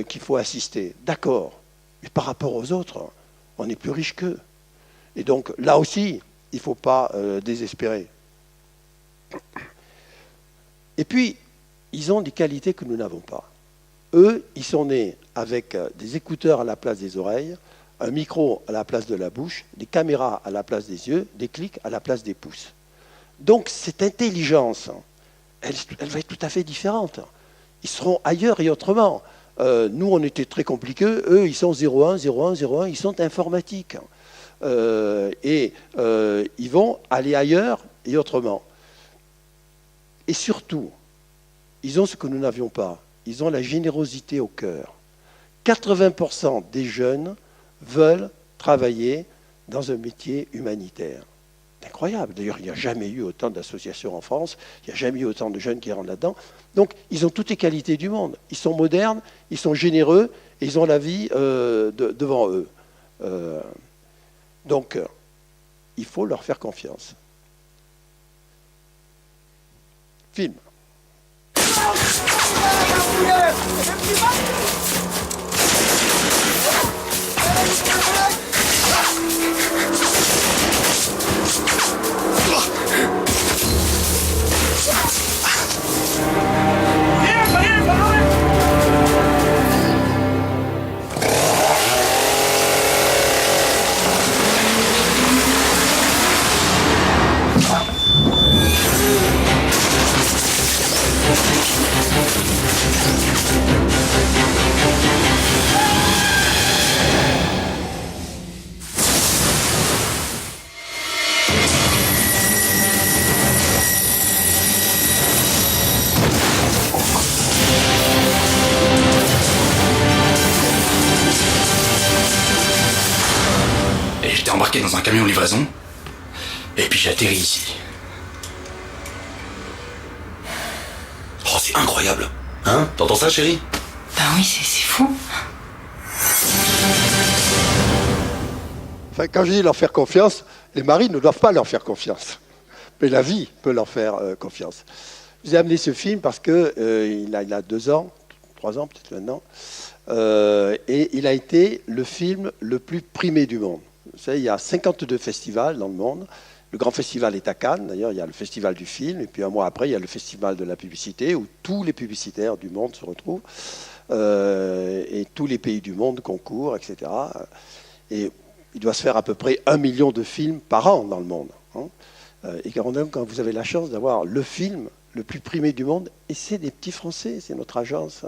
qu'il faut assister. D'accord. Mais par rapport aux autres, on est plus riche qu'eux. Et donc, là aussi, il ne faut pas désespérer. Et puis, ils ont des qualités que nous n'avons pas. Eux, ils sont nés avec des écouteurs à la place des oreilles, un micro à la place de la bouche, des caméras à la place des yeux, des clics à la place des pouces. Donc cette intelligence, elle va être tout à fait différente. Ils seront ailleurs et autrement. Nous, on était très compliqués. Eux, ils sont 01, 01, 01, ils sont informatiques. Ils vont aller ailleurs et autrement. Et surtout, ils ont ce que nous n'avions pas. Ils ont la générosité au cœur. 80% des jeunes veulent travailler dans un métier humanitaire. C'est incroyable. D'ailleurs, il n'y a jamais eu autant d'associations en France. Il n'y a jamais eu autant de jeunes qui rentrent là-dedans. Donc, ils ont toutes les qualités du monde. Ils sont modernes, ils sont généreux et ils ont la vie devant eux. Donc, il faut leur faire confiance. Film. embarqué dans un camion livraison. Et puis j'ai atterri ici. Oh, c'est incroyable. Hein? T'entends ça, chérie? Ben oui, c'est fou. Enfin, quand je dis leur faire confiance, les maris ne doivent pas leur faire confiance. Mais la vie peut leur faire confiance. Je vous ai amené ce film parce qu'il a 2 ans, 3 ans peut-être maintenant, et il a été le film le plus primé du monde. Vous savez, il y a 52 festivals dans le monde. Le grand festival est à Cannes, d'ailleurs, il y a le festival du film, et puis un mois après, il y a le festival de la publicité, où tous les publicitaires du monde se retrouvent, et tous les pays du monde concourent, etc. Et il doit se faire à peu près 1 million de films par an dans le monde. Hein. Et quand vous avez la chance d'avoir le film le plus primé du monde, et c'est des petits Français, c'est notre agence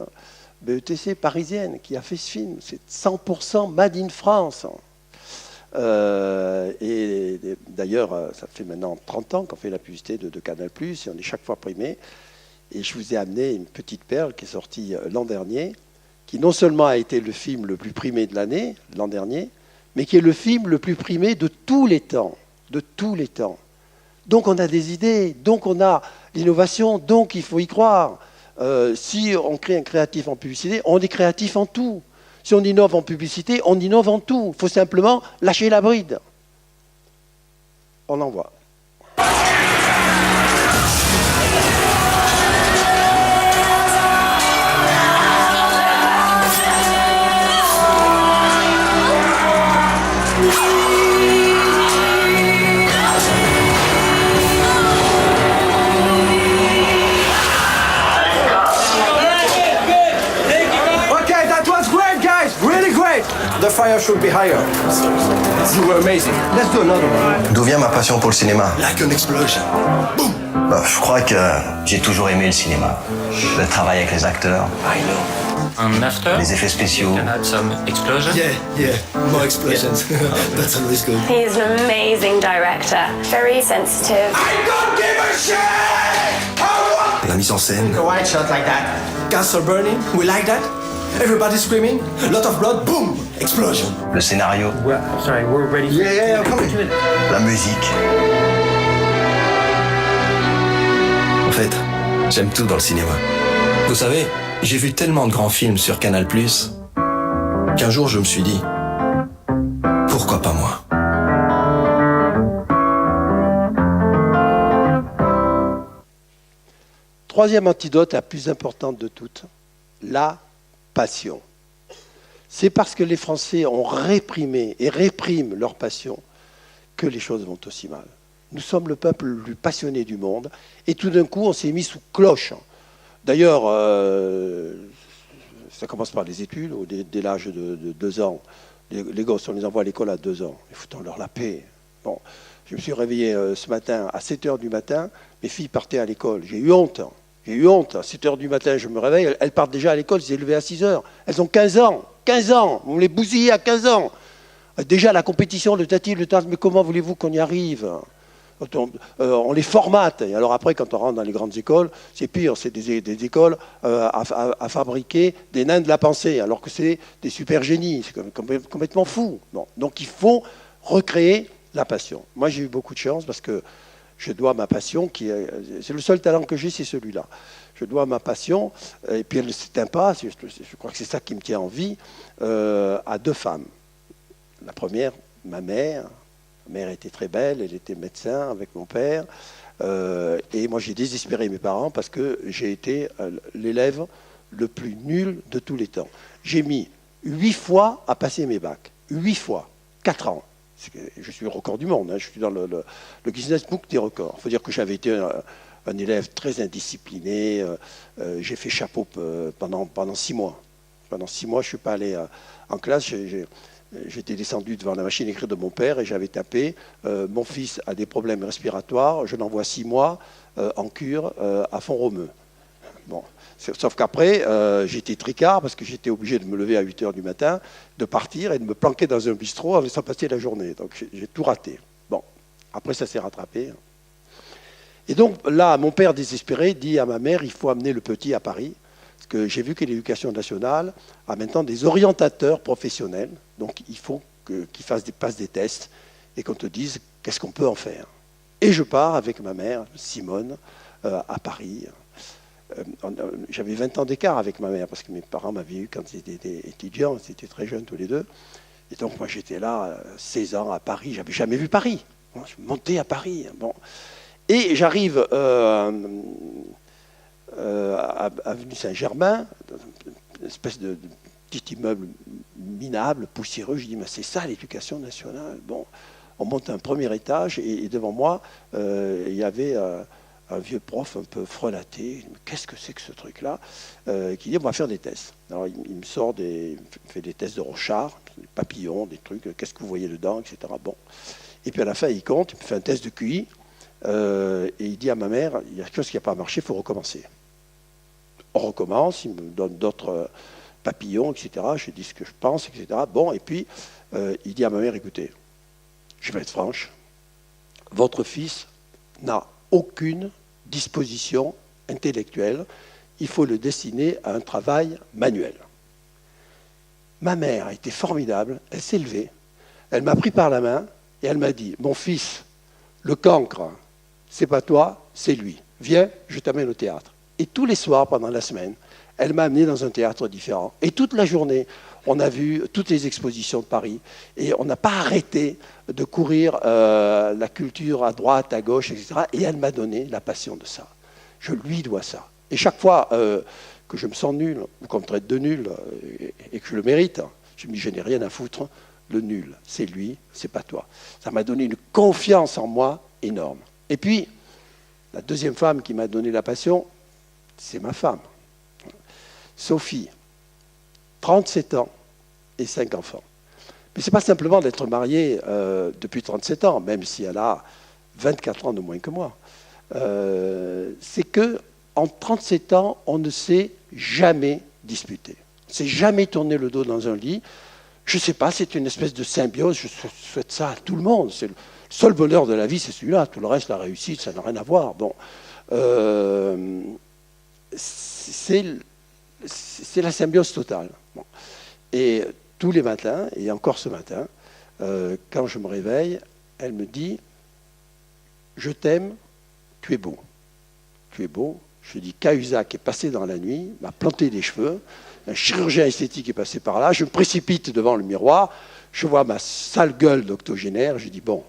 BETC parisienne qui a fait ce film, c'est 100% Made in France. Et d'ailleurs, ça fait maintenant 30 ans qu'on fait la publicité de Canal+, et on est chaque fois primé. Et je vous ai amené une petite perle qui est sortie l'an dernier, qui non seulement a été le film le plus primé de l'année, l'an dernier, mais qui est le film le plus primé de tous les temps. De tous les temps. Donc on a des idées, donc on a l'innovation, donc il faut y croire. Si on crée un créatif en publicité, on est créatif en tout. Si on innove en publicité, on innove en tout. Il faut simplement lâcher la bride. On envoie. The fire should be higher. You were amazing. Let's do another one. D'où vient ma passion pour le cinéma? Like an explosion. Boom. Je crois que j'ai toujours aimé le cinéma. Le travail avec les acteurs. I know. And after, les effets spéciaux. can add some explosion. Yeah, more explosions. That's always good. He is an amazing director. Very sensitive. I don't give a shit! La mise en scène. A wide shot like that. Castle burning, we like that. Everybody screaming, lot of blood, boom, explosion. Le scénario. Sorry, we're ready. Yeah, come on. La musique. En fait, j'aime tout dans le cinéma. Vous savez, j'ai vu tellement de grands films sur Canal+, qu'un jour je me suis dit, pourquoi pas moi? Troisième antidote, la plus importante de toutes, la passion. C'est parce que les Français ont réprimé et répriment leur passion que les choses vont aussi mal. Nous sommes le peuple le plus passionné du monde et tout d'un coup on s'est mis sous cloche. D'ailleurs, ça commence par les études, dès l'âge de 2 ans. Les gosses, on les envoie à l'école à 2 ans. Et foutons-leur la paix. Bon, je me suis réveillé ce matin à 7h du matin, mes filles partaient à l'école. J'ai eu honte. J'ai eu honte. À 7h du matin, je me réveille. Elles partent déjà à l'école. Elles sont levées à 6h. Elles ont 15 ans. 15 ans. Vous les bousillez à 15 ans. Déjà, la compétition, le tati, le tas, mais comment voulez-vous qu'on y arrive? On les formate. Et alors après, quand on rentre dans les grandes écoles, c'est pire. C'est des écoles à fabriquer des nains de la pensée, alors que c'est des super génies. C'est complètement fou. Bon. Donc il faut recréer la passion. Moi, j'ai eu beaucoup de chance parce que je dois ma passion, c'est le seul talent que j'ai, c'est celui-là. Je dois ma passion, et puis elle ne s'éteint pas, je crois que c'est ça qui me tient en vie, à 2 femmes. La première, ma mère. Ma mère était très belle, elle était médecin avec mon père. Et moi, j'ai désespéré mes parents parce que j'ai été l'élève le plus nul de tous les temps. J'ai mis 8 fois à passer mes bacs. 8 fois. 4 ans. Je suis le record du monde. Hein. Je suis dans le Guinness Book des records. Il faut dire que j'avais été un élève très indiscipliné. J'ai fait chapeau pendant 6 mois. Pendant 6 mois, je ne suis pas allé en classe. J'étais descendu devant la machine écrite de mon père et j'avais tapé mon fils a des problèmes respiratoires, je l'envoie 6 mois en cure à Font-Romeu. Bon. Sauf qu'après, j'étais tricard parce que j'étais obligé de me lever à 8h du matin, de partir et de me planquer dans un bistrot en laissant passer la journée. Donc j'ai tout raté. Bon, après ça s'est rattrapé. Et donc là, mon père désespéré dit à ma mère, il faut amener le petit à Paris. Parce que j'ai vu que l'éducation nationale a maintenant des orientateurs professionnels. Donc il faut qu'ils passent des tests. et qu'on te dise qu'est-ce qu'on peut en faire. Et je pars avec ma mère, Simone, à Paris. J'avais 20 ans d'écart avec ma mère, parce que mes parents m'avaient eu quand ils étaient étudiants, ils étaient très jeunes tous les deux. Et donc moi j'étais là, 16 ans, à Paris, j'avais jamais vu Paris. Je montais à Paris. Bon. Et j'arrive à avenue Saint-Germain, une espèce de petit immeuble minable, poussiéreux. Je dis, mais c'est ça l'éducation nationale. Bon, on monte un premier étage et devant moi, il y avait un vieux prof un peu frelaté. Qu'est-ce que c'est que ce truc-là, qui dit, on va faire des tests. Alors il me sort il fait des tests de Rorschach, des papillons, des trucs, qu'est-ce que vous voyez dedans, etc. Bon. Et puis à la fin, il compte, il me fait un test de QI, et il dit à ma mère, il y a quelque chose qui n'a pas marché, il faut recommencer. On recommence, il me donne d'autres papillons, etc. Je dis ce que je pense, etc. Bon, et puis il dit à ma mère, écoutez, je vais être franche, votre fils n'a aucune disposition intellectuelle, il faut le destiner à un travail manuel. Ma mère a été formidable, elle s'est levée, elle m'a pris par la main et elle m'a dit, mon fils, le cancre, c'est pas toi, c'est lui. Viens, je t'amène au théâtre. Et tous les soirs, pendant la semaine, elle m'a amené dans un théâtre différent. Et toute la journée, on a vu toutes les expositions de Paris. Et on n'a pas arrêté de courir la culture à droite, à gauche, etc. Et elle m'a donné la passion de ça. Je lui dois ça. Et chaque fois que je me sens nul, ou qu'on me traite de nul, et que je le mérite, je me dis, je n'ai rien à foutre. Le nul, c'est lui, c'est pas toi. Ça m'a donné une confiance en moi énorme. Et puis, la deuxième femme qui m'a donné la passion, c'est ma femme. Sophie, 37 ans et 5 enfants. Mais ce n'est pas simplement d'être mariée depuis 37 ans, même si elle a 24 ans de moins que moi. C'est qu'en 37 ans, on ne s'est jamais disputé. On ne s'est jamais tourné le dos dans un lit. Je ne sais pas, c'est une espèce de symbiose. Je souhaite ça à tout le monde. C'est le seul bonheur de la vie, c'est celui-là. Tout le reste, la réussite, ça n'a rien à voir. Bon. C'est la symbiose totale. Bon. Et tous les matins, et encore ce matin, quand je me réveille, elle me dit « Je t'aime, tu es beau. Tu es beau. » Je dis « Cahuzac est passé dans la nuit, m'a planté des cheveux, un chirurgien esthétique est passé par là, je me précipite devant le miroir, je vois ma sale gueule d'octogénaire, je dis « Bon,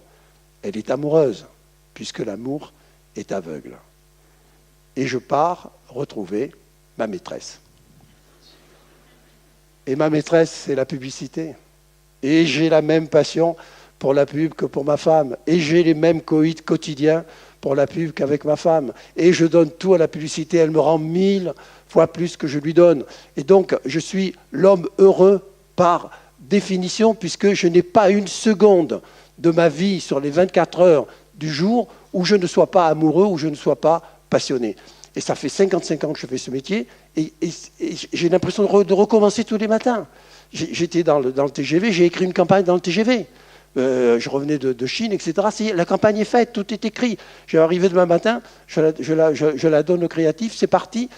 elle est amoureuse, puisque l'amour est aveugle. » Et je pars retrouver ma maîtresse. Et ma maîtresse, c'est la publicité. Et j'ai la même passion pour la pub que pour ma femme. Et j'ai les mêmes coïts quotidiens pour la pub qu'avec ma femme. Et je donne tout à la publicité. Elle me rend 1000 fois plus que je lui donne. Et donc, je suis l'homme heureux par définition, puisque je n'ai pas une seconde de ma vie sur les 24 heures du jour où je ne sois pas amoureux, où je ne sois pas passionné. Et ça fait 55 ans que je fais ce métier, et j'ai l'impression de recommencer tous les matins. J'étais dans le TGV, j'ai écrit une campagne dans le TGV. Je revenais de Chine, etc. La campagne est faite, tout est écrit. J'ai arrivé demain matin, je la donne au créatif, c'est parti.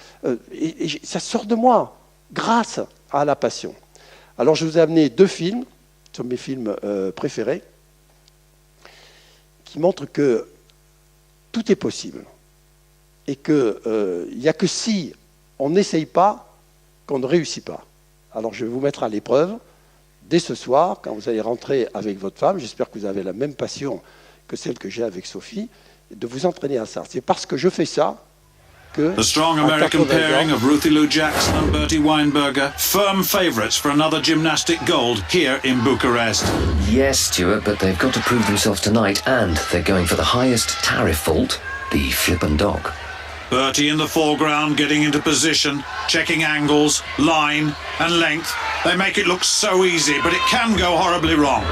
Et ça sort de moi, grâce à la passion. Alors je vous ai amené 2 films, ce sont mes films préférés, qui montrent que tout est possible. Et qu'il n'y a que si on n'essaye pas qu'on ne réussit pas. Alors je vais vous mettre à l'épreuve dès ce soir, quand vous allez rentrer avec votre femme, j'espère que vous avez la même passion que celle que j'ai avec Sophie, de vous entraîner à ça. C'est parce que je fais ça que... The strong American pairing of Ruthie Lou Jackson and Bertie Weinberger, firm favourites for another gymnastic gold here in Bucharest. Yes, Stuart, but they've got to prove themselves tonight, and they're going for the highest tariff vault, the Flippin' Dog. Bertie in the foreground, getting into position, checking angles, line and length. They make it look so easy, but it can go horribly wrong.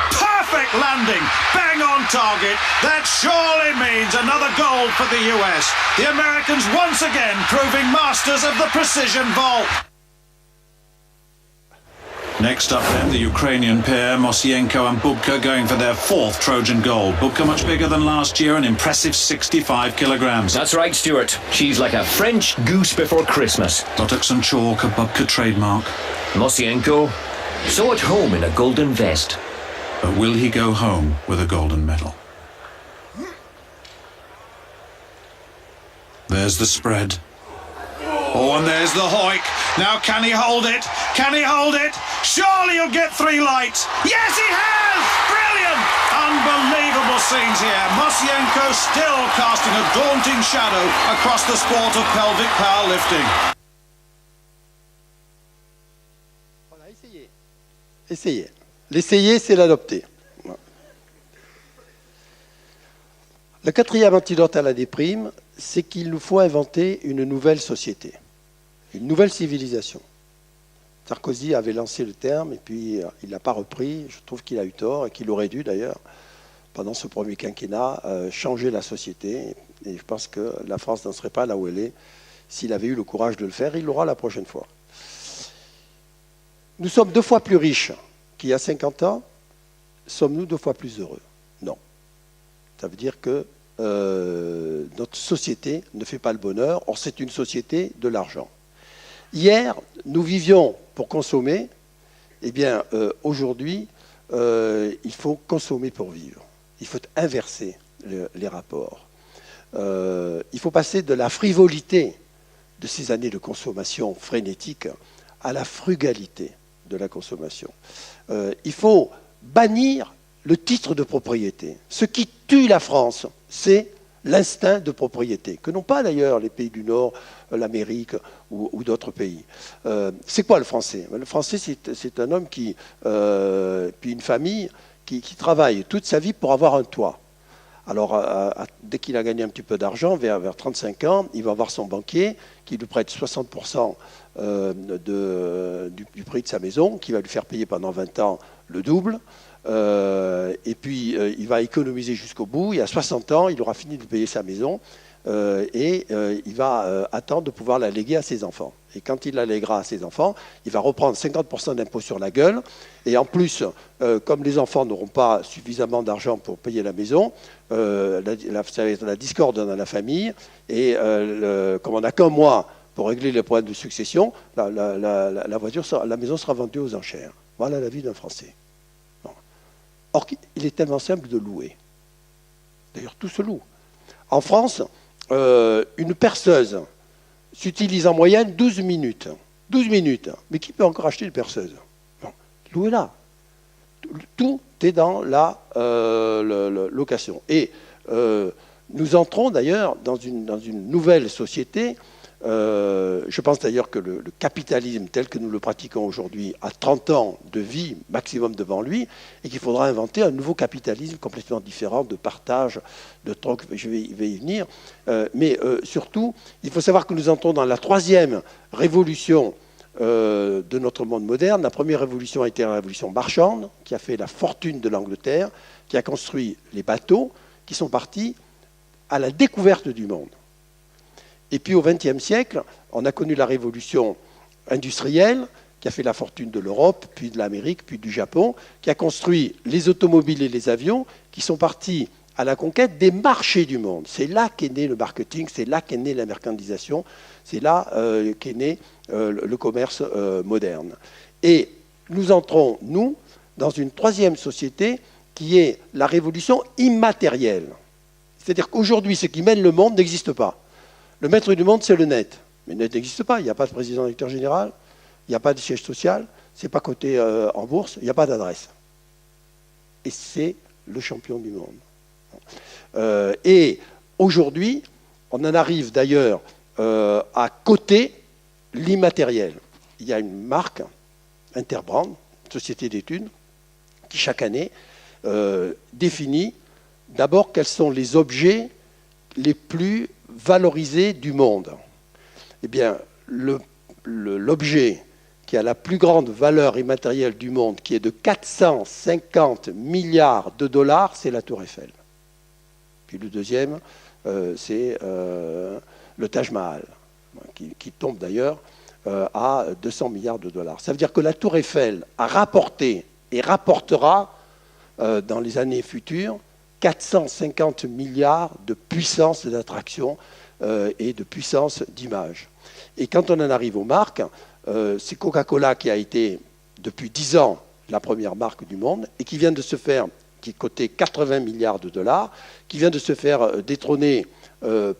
Perfect landing, bang on target. That surely means another gold for the US. The Americans once again proving masters of the precision vault. Next up then, the Ukrainian pair, Mosienko and Bubka, going for their 4th Trojan gold. Bubka much bigger than last year, an impressive 65 kilograms. That's right, Stuart. She's like a French goose before Christmas. Buttocks and chalk, a Bubka trademark. Mosienko, So at home in a golden vest. But will he go home with a golden medal? There's the spread. Oh, and there's the hoik. Now can he hold it? Can he hold it? Surely he'll get 3 lights. Yes, he has! Brilliant! Unbelievable scenes here. Mosienko still casting a daunting shadow across the sport of pelvic powerlifting. Voilà, essayez. Essayez. L'essayer, c'est l'adopter. Le 4e antidote à la déprime, c'est qu'il nous faut inventer une nouvelle société, une nouvelle civilisation. Sarkozy avait lancé le terme et puis il ne l'a pas repris. Je trouve qu'il a eu tort et qu'il aurait dû d'ailleurs, pendant ce premier quinquennat, changer la société. Et je pense que la France n'en serait pas là où elle est s'il avait eu le courage de le faire. Il l'aura la prochaine fois. Nous sommes 2 fois plus riches qu'il y a 50 ans. Sommes-nous 2 fois plus heureux? Non. Ça veut dire que notre société ne fait pas le bonheur. Or, c'est une société de l'argent. Hier, nous vivions pour consommer. Eh bien, aujourd'hui, il faut consommer pour vivre. Il faut inverser les rapports. Il faut passer de la frivolité de ces années de consommation frénétique à la frugalité de la consommation. Il faut bannir le titre de propriété. Ce qui tue la France, c'est l'instinct de propriété, que n'ont pas d'ailleurs les pays du Nord, l'Amérique ou d'autres pays. C'est quoi le Français? Le Français, c'est un homme puis une famille qui travaille toute sa vie pour avoir un toit. Alors, dès qu'il a gagné un petit peu d'argent, vers 35 ans, il va voir son banquier qui lui prête 60% du prix de sa maison, qui va lui faire payer pendant 20 ans le double. Et puis, il va économiser jusqu'au bout. Et à 60 ans, il aura fini de payer sa maison. Il va attendre de pouvoir la léguer à ses enfants. Et quand il la lèguera à ses enfants, il va reprendre 50% d'impôt sur la gueule. Et en plus, comme les enfants n'auront pas suffisamment d'argent pour payer la maison, ça va être la discorde dans la famille. Et comme on n'a qu'un mois pour régler les problèmes de succession, la maison sera vendue aux enchères. Voilà la vie d'un Français. Or, il est tellement simple de louer. D'ailleurs, tout se loue. En France, une perceuse s'utilise en moyenne 12 minutes. 12 minutes. Mais qui peut encore acheter une perceuse? Bon, louez-la. Tout est dans la location. Et nous entrons d'ailleurs dans une nouvelle société. Je pense d'ailleurs que le capitalisme tel que nous le pratiquons aujourd'hui a 30 ans de vie maximum devant lui et qu'il faudra inventer un nouveau capitalisme complètement différent de partage, de troc. Je vais y venir. Mais surtout, il faut savoir que nous entrons dans la 3e révolution de notre monde moderne. La première révolution a été la révolution marchande qui a fait la fortune de l'Angleterre, qui a construit les bateaux qui sont partis à la découverte du monde. Et puis au XXe siècle, on a connu la révolution industrielle qui a fait la fortune de l'Europe, puis de l'Amérique, puis du Japon, qui a construit les automobiles et les avions, qui sont partis à la conquête des marchés du monde. C'est là qu'est né le marketing, c'est là qu'est née la mercantilisation, c'est là qu'est né le commerce moderne. Et nous entrons, nous, dans une 3e société qui est la révolution immatérielle. C'est-à-dire qu'aujourd'hui, ce qui mène le monde n'existe pas. Le maître du monde, c'est le net. Mais le net n'existe pas. Il n'y a pas de président directeur général, il n'y a pas de siège social, c'est pas coté en bourse, il n'y a pas d'adresse. Et c'est le champion du monde. Et aujourd'hui, on en arrive d'ailleurs à coter l'immatériel. Il y a une marque, Interbrand, société d'études, qui chaque année définit d'abord quels sont les objets les plus valorisés du monde. Eh bien, l'objet qui a la plus grande valeur immatérielle du monde, qui est de 450 milliards de dollars, c'est la Tour Eiffel. Puis le deuxième, c'est le Taj Mahal, qui tombe d'ailleurs à 200 milliards de dollars. Ça veut dire que la Tour Eiffel a rapporté et rapportera dans les années futures 450 milliards de puissance d'attraction et de puissance d'image. Et quand on en arrive aux marques, c'est Coca-Cola qui a été depuis 10 ans la première marque du monde et qui vient de se faire, qui cotait 80 milliards de dollars, qui vient de se faire détrôner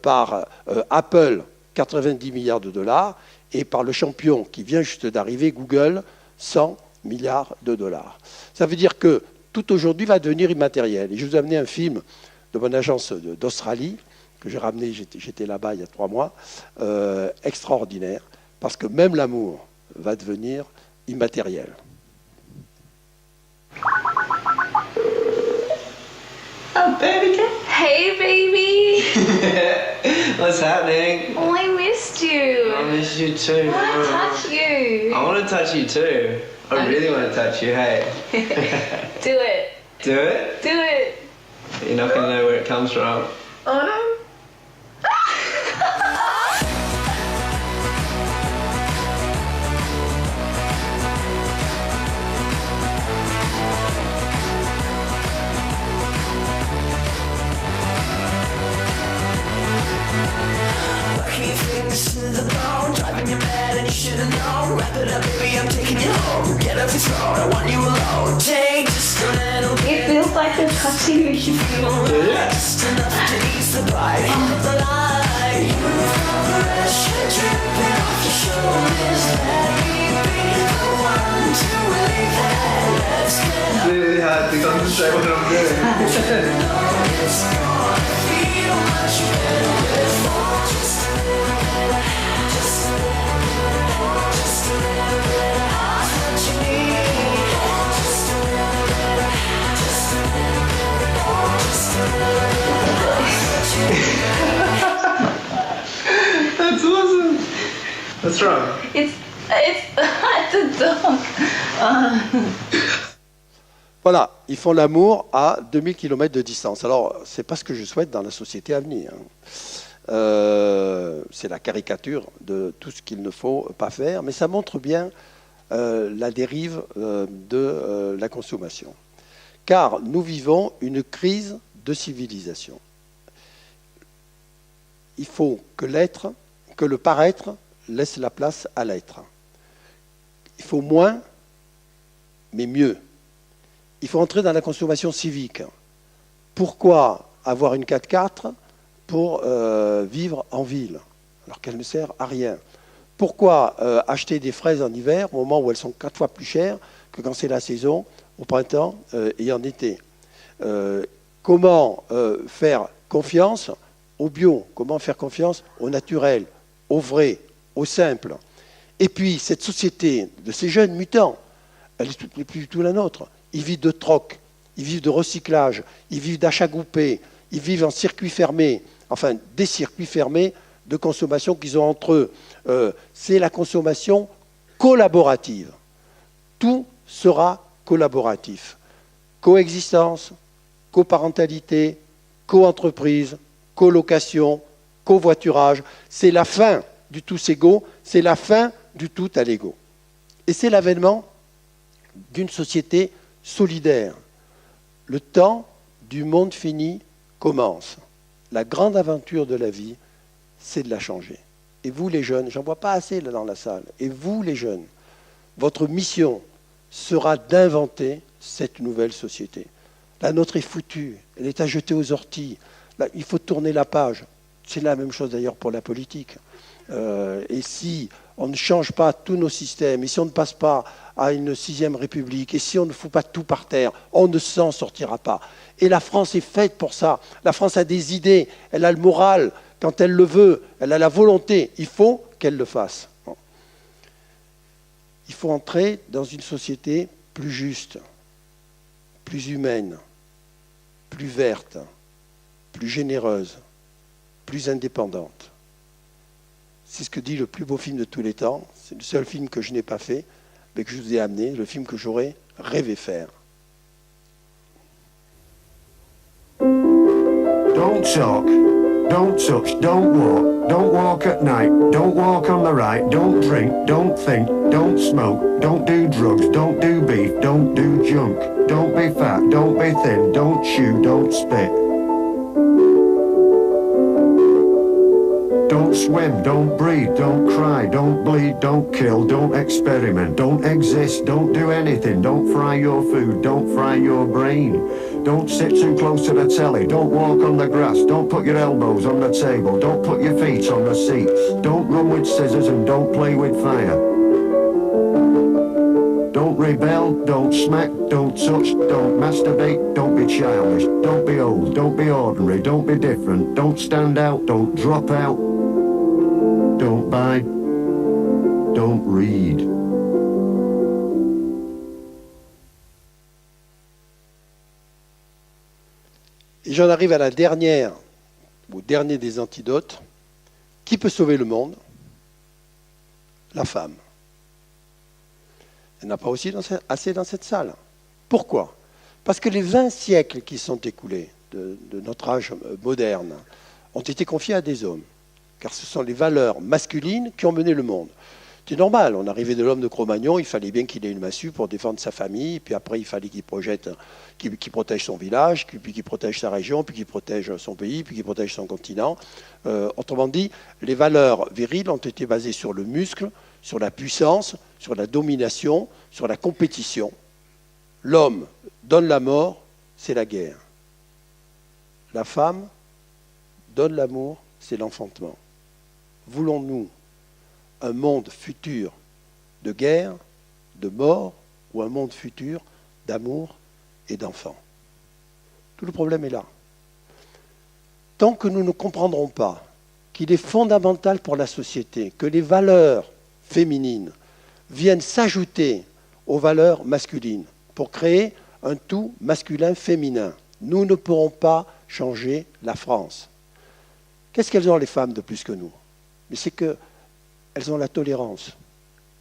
par Apple, 90 milliards de dollars, et par le champion qui vient juste d'arriver, Google, 100 milliards de dollars. Ça veut dire que tout aujourd'hui va devenir immatériel. Et je vous ai amené un film de mon agence d'Australie, que j'ai ramené, j'étais là-bas il y a 3 mois, extraordinaire, parce que même l'amour va devenir immatériel. Oh, baby. Hey, baby. What's happening? Oh, I missed you. I miss you too. I want to touch you. I want to touch you too. I really want to touch you, hey. Do it. Do it? Do it. You're not going to know where it comes from. Oh, no. To the bone, driving you mad and you should've known. Wrap it up, baby, I'm taking you home. Get off your throne, I want you alone. Take just a little bit. It feels like you're touching me. Just enough to ease the bite of the lie. You feel the pressure dripping off your shoulders. Let me be the one to relieve that. Let's get It's really hard to concentrate what I'm doing. it's gonna feel much better with more. Just a little bit, just a little bit, just a little bit. That's what you need. Just a little bit, just a little bit, just a little bit. That's what you need. That's awesome. What's wrong? It's a dog. Voilà, ils font l'amour à 2000 km de distance. Alors, c'est pas ce que je souhaite dans la société à venir. C'est la caricature de tout ce qu'il ne faut pas faire, mais ça montre bien la dérive de la consommation. Car nous vivons une crise de civilisation. Il faut que l'être, que le paraître laisse la place à l'être. Il faut moins, mais mieux. Il faut entrer dans la consommation civique. Pourquoi avoir une 4x4 pour vivre en ville, alors qu'elle ne sert à rien? Pourquoi acheter des fraises en hiver au moment où elles sont 4 fois plus chères que quand c'est la saison, au printemps et en été? Comment faire confiance au bio? Comment faire confiance au naturel, au vrai, au simple? Et puis, cette société de ces jeunes mutants, elle n'est plus du tout la nôtre. Ils vivent de troc, ils vivent de recyclage, ils vivent d'achats groupés, ils vivent en circuit fermé, enfin des circuits fermés de consommation qu'ils ont entre eux. C'est la consommation collaborative. Tout sera collaboratif. Coexistence, coparentalité, co-entreprise, colocation, covoiturage. C'est la fin du tous égaux, c'est la fin du tout à l'ego. Et c'est l'avènement d'une société solidaire. Le temps du monde fini commence. La grande aventure de la vie, c'est de la changer. Et vous les jeunes, j'en vois pas assez là dans la salle, et vous les jeunes, votre mission sera d'inventer cette nouvelle société. La nôtre est foutue, elle est à jeter aux orties. Là, il faut tourner la page. C'est la même chose d'ailleurs pour la politique. Et si on ne change pas tous nos systèmes, et si on ne passe pas à une 6e République, et si on ne fout pas tout par terre, on ne s'en sortira pas. Et la France est faite pour ça. La France a des idées, elle a le moral, quand elle le veut, elle a la volonté. Il faut qu'elle le fasse. Il faut entrer dans une société plus juste, plus humaine, plus verte, plus généreuse, plus indépendante. C'est ce que dit le plus beau film de tous les temps. C'est le seul film que je n'ai pas fait, mais que je vous ai amené, le film que j'aurais rêvé faire. Don't talk, don't touch, don't walk at night, don't walk on the right, don't drink, don't think, don't smoke, don't do drugs, don't do beef, don't do junk, don't be fat, don't be thin, don't chew, don't spit. don't swim, don't breathe, don't cry, don't bleed, don't kill, don't experiment, don't exist, don't do anything, don't fry your food, don't fry your brain. Don't sit too close to the telly, don't walk on the grass, don't put your elbows on the table, don't put your feet on the seat, don't run with scissors and don't play with fire. Don't rebel, don't smack, don't touch, don't masturbate, don't be childish, don't be old, don't be ordinary, don't be different, don't stand out, don't drop out, don't buy, don't read. Et j'en arrive à la dernière, au dernier des antidotes. Qui peut sauver le monde? La femme. Il n'y en a pas aussi assez dans cette salle. Pourquoi? Parce que les 20 siècles qui sont écoulés de notre âge moderne ont été confiés à des hommes. Car ce sont les valeurs masculines qui ont mené le monde. C'est normal, on arrivait de l'homme de Cro-Magnon, il fallait bien qu'il ait une massue pour défendre sa famille, puis après il fallait qu'il protège son village, puis qu'il protège sa région, puis qu'il protège son pays, puis qu'il protège son continent. Autrement dit, les valeurs viriles ont été basées sur le muscle, sur la puissance, sur la domination, sur la compétition. L'homme donne la mort, c'est la guerre. La femme donne l'amour, c'est l'enfantement. Voulons-nous un monde futur de guerre, de mort, ou un monde futur d'amour et d'enfants? Tout le problème est là. Tant que nous ne comprendrons pas qu'il est fondamental pour la société que les valeurs féminines viennent s'ajouter aux valeurs masculines pour créer un tout masculin-féminin, nous ne pourrons pas changer la France. Qu'est-ce qu'elles ont les femmes de plus que nous? Mais c'est qu'elles ont la tolérance,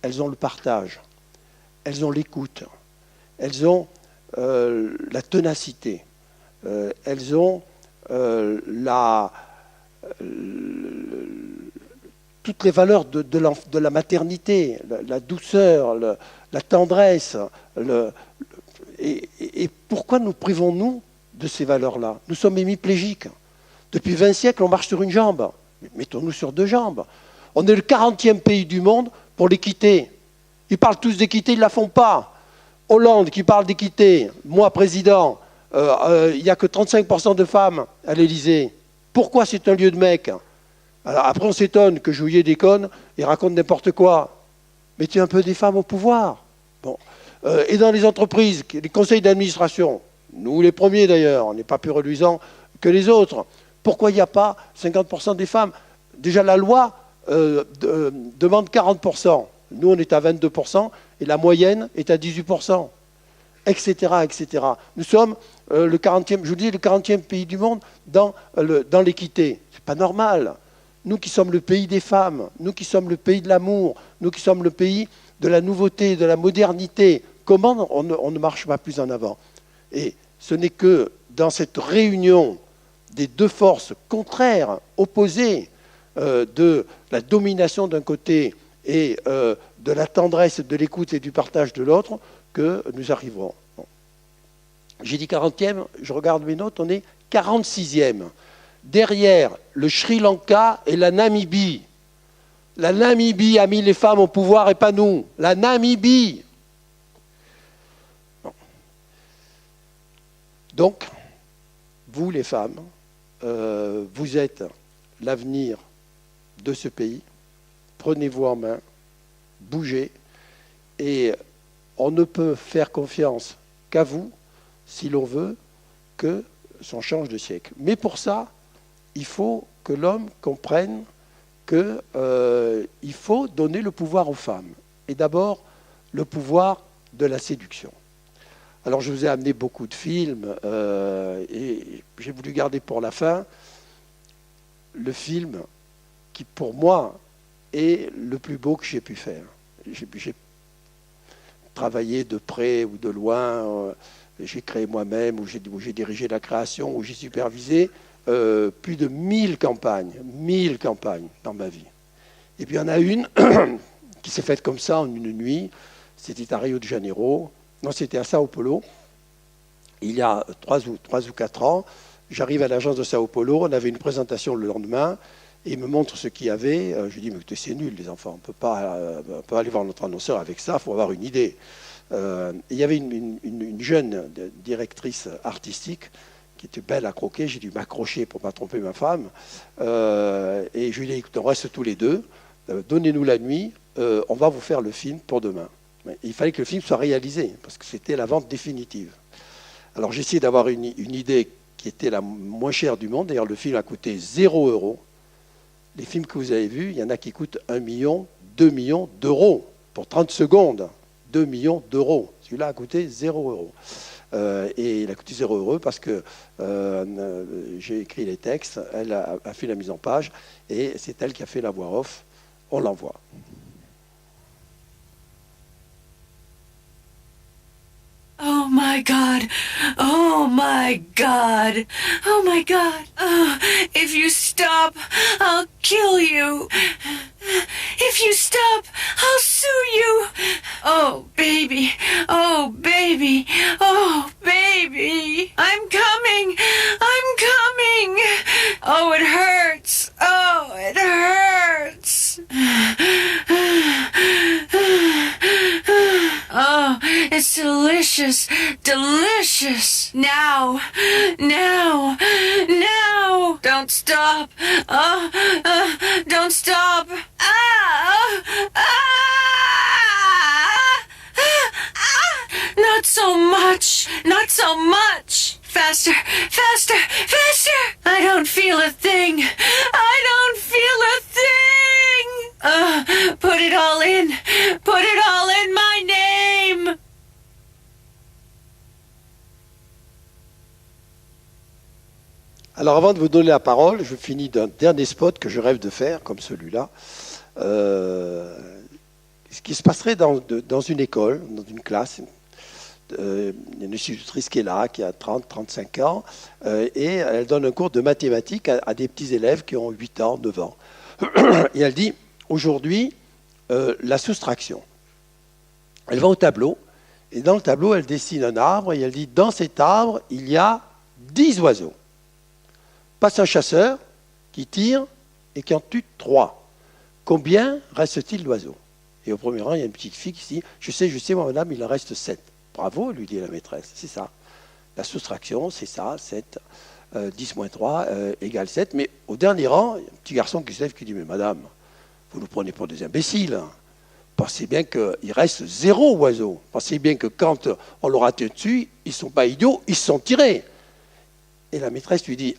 elles ont le partage, elles ont l'écoute, elles ont la ténacité, elles ont toutes les valeurs de la maternité, la douceur, la tendresse. Et pourquoi nous privons-nous de ces valeurs-là? Nous sommes hémiplégiques. Depuis 20 siècles, on marche sur une jambe. Mettons-nous sur 2 jambes. On est le 40e pays du monde pour l'équité. Ils parlent tous d'équité, ils ne la font pas. Hollande qui parle d'équité, moi président, il n'y a que 35% de femmes à l'Élysée. Pourquoi c'est un lieu de mecs? Alors après on s'étonne que Jouyet déconne et raconte n'importe quoi. Mettez un peu des femmes au pouvoir. Bon. Et dans les entreprises, les conseils d'administration, nous les premiers d'ailleurs, on n'est pas plus reluisants que les autres. Pourquoi il n'y a pas 50% des femmes? Déjà la loi demande 40%. Nous on est à 22% et la moyenne est à 18%. Etc. etc. Nous sommes le 40e, je vous dis, le 40e pays du monde dans l'équité. C'est pas normal. Nous qui sommes le pays des femmes, nous qui sommes le pays de l'amour, nous qui sommes le pays de la nouveauté, de la modernité, comment on ne marche pas plus en avant? Et ce n'est que dans cette réunion des deux forces contraires, opposées, de la domination d'un côté et de la tendresse, de l'écoute et du partage de l'autre, que nous arriverons. Bon. J'ai dit 40e, je regarde mes notes, on est 46e. Derrière le Sri Lanka et la Namibie. La Namibie a mis les femmes au pouvoir et pas nous. La Namibie. Bon. Donc, vous les femmes, vous êtes l'avenir de ce pays. Prenez-vous en main, bougez, et on ne peut faire confiance qu'à vous si l'on veut que son change de siècle. Mais pour ça, il faut que l'homme comprenne qu'il faut donner le pouvoir aux femmes. Et d'abord, le pouvoir de la séduction. Alors, je vous ai amené beaucoup de films, et j'ai voulu garder pour la fin le film qui, pour moi, est le plus beau que j'ai pu faire. J'ai travaillé de près ou de loin, j'ai créé moi-même, où j'ai dirigé la création, où j'ai supervisé plus de 1000 campagnes dans ma vie. Et puis il y en a une qui s'est faite comme ça en une nuit, c'était à Rio de Janeiro, non c'était à Sao Paulo, il y a 3 ou 4 ans, j'arrive à l'agence de Sao Paulo, on avait une présentation le lendemain, Et il me montre ce qu'il y avait. Je lui dis, mais écoutez, c'est nul, les enfants. On ne peut pas aller voir notre annonceur avec ça, il faut avoir une idée. Il y avait une jeune directrice artistique qui était belle à croquer. J'ai dû m'accrocher pour ne pas tromper ma femme. Et je lui ai dit, écoute, on reste tous les deux. Donnez-nous la nuit. On va vous faire le film pour demain. Mais il fallait que le film soit réalisé, parce que c'était la vente définitive. Alors j'ai essayé d'avoir une idée qui était la moins chère du monde. D'ailleurs, le film a coûté 0 €. Les films que vous avez vus, il y en a qui coûtent 1 million, 2 millions d'euros pour 30 secondes. 2 millions d'euros. Celui-là a coûté 0 €. Et il a coûté 0 € parce que j'ai écrit les textes, elle a fait la mise en page, et c'est elle qui a fait la voix off. On l'envoie. Oh my God. Oh my God. Oh my God. If you stop, I'll kill you. If you stop, I'll sue you. Oh baby. Oh baby. Oh baby. I'm coming. I'm coming. Oh, it hurts. Oh, it hurts. Oh, it's delicious, delicious. Now, now, now. Don't stop. Don't stop. Not so much, not so much. Faster, faster, faster. I don't feel a thing. I don't feel a thing. Put it all in. Put it all in my name. Alors avant de vous donner la parole, je finis d'un dernier spot que je rêve de faire, comme celui-là. Ce qui se passerait dans une école, dans une classe. Il y a une institutrice qui est là, qui a 30-35 ans, et elle donne un cours de mathématiques à des petits élèves qui ont 8 ans, 9 ans. Et elle dit, aujourd'hui, la soustraction. Elle va au tableau, et dans le tableau, elle dessine un arbre, et elle dit, dans cet arbre, il y a 10 oiseaux. Passe un chasseur qui tire et qui en tue 3. Combien reste-t-il d'oiseaux? Et au premier rang, il y a une petite fille qui dit, je sais, moi, madame, il en reste 7. Bravo, lui dit la maîtresse, c'est ça. La soustraction, c'est ça, 7, 10 moins 3 égale 7. Mais au dernier rang, il y a un petit garçon qui se lève qui dit, mais madame, vous nous prenez pour des imbéciles. Pensez bien qu'il reste 0 oiseaux. Pensez bien que quand on leur a tiré dessus, ils ne sont pas idiots, ils se sont tirés. Et la maîtresse lui dit,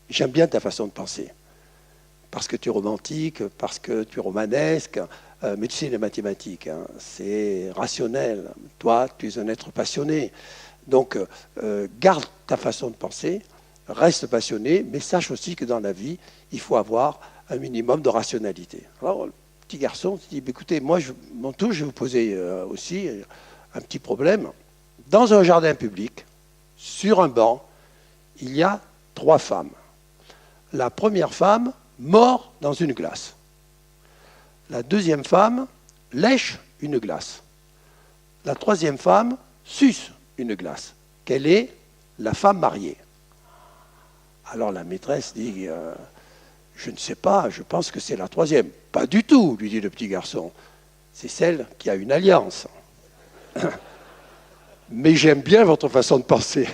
j'aime bien ta façon de penser. Parce que tu es romantique, parce que tu es romanesque, mais tu sais, les mathématiques, hein, c'est rationnel. Toi, tu es un être passionné. Donc, garde ta façon de penser, reste passionné, mais sache aussi que dans la vie, il faut avoir un minimum de rationalité. Alors, le petit garçon se dit, écoutez, moi, mon tour, je vais vous poser aussi un petit problème. Dans un jardin public, sur un banc, il y a 3 femmes. La première femme mord dans une glace. La deuxième femme lèche une glace. La troisième femme suce une glace. Quelle est la femme mariée? Alors la maîtresse dit, je ne sais pas, je pense que c'est la troisième. Pas du tout, lui dit le petit garçon. C'est celle qui a une alliance. Mais j'aime bien votre façon de penser.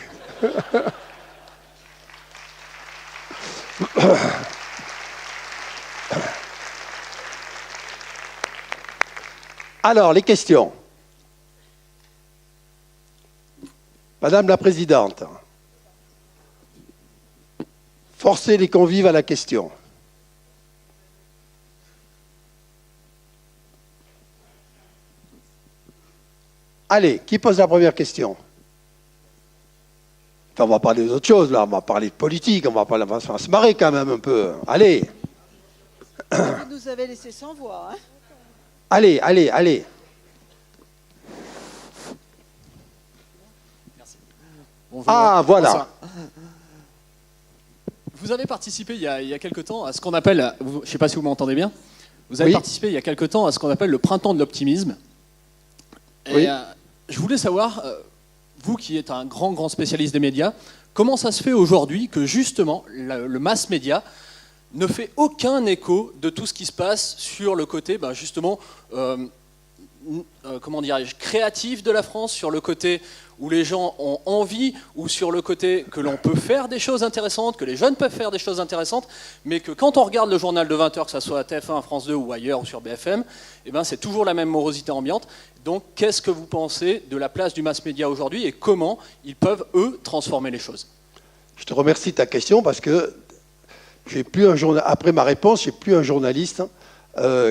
Alors, les questions. Madame la Présidente, forcez les convives à la question. Allez, qui pose la première question? Enfin, on va parler d'autre chose, là. On va parler de politique, on va se marrer quand même un peu. Allez. Vous nous avez laissé sans voix, hein? Allez, allez, allez. Merci. Bonjour. Ah, voilà. Bonsoir. Vous avez participé il y a quelque temps à ce qu'on appelle, je ne sais pas si vous m'entendez bien, vous avez participé il y a quelque temps à ce qu'on appelle le printemps de l'optimisme. Et oui. Je voulais savoir, vous qui êtes un grand spécialiste des médias, comment ça se fait aujourd'hui que justement le mass média ne fait aucun écho de tout ce qui se passe sur le côté, justement, comment dirais-je, créatif de la France, sur le côté où les gens ont envie, ou sur le côté que l'on peut faire des choses intéressantes, que les jeunes peuvent faire des choses intéressantes, mais que quand on regarde le journal de 20h, que ce soit à TF1, France 2 ou ailleurs, ou sur BFM, c'est toujours la même morosité ambiante. Donc, qu'est-ce que vous pensez de la place du mass média aujourd'hui et comment ils peuvent, eux, transformer les choses? Je te remercie de ta question parce que après ma réponse, j'ai plus un journaliste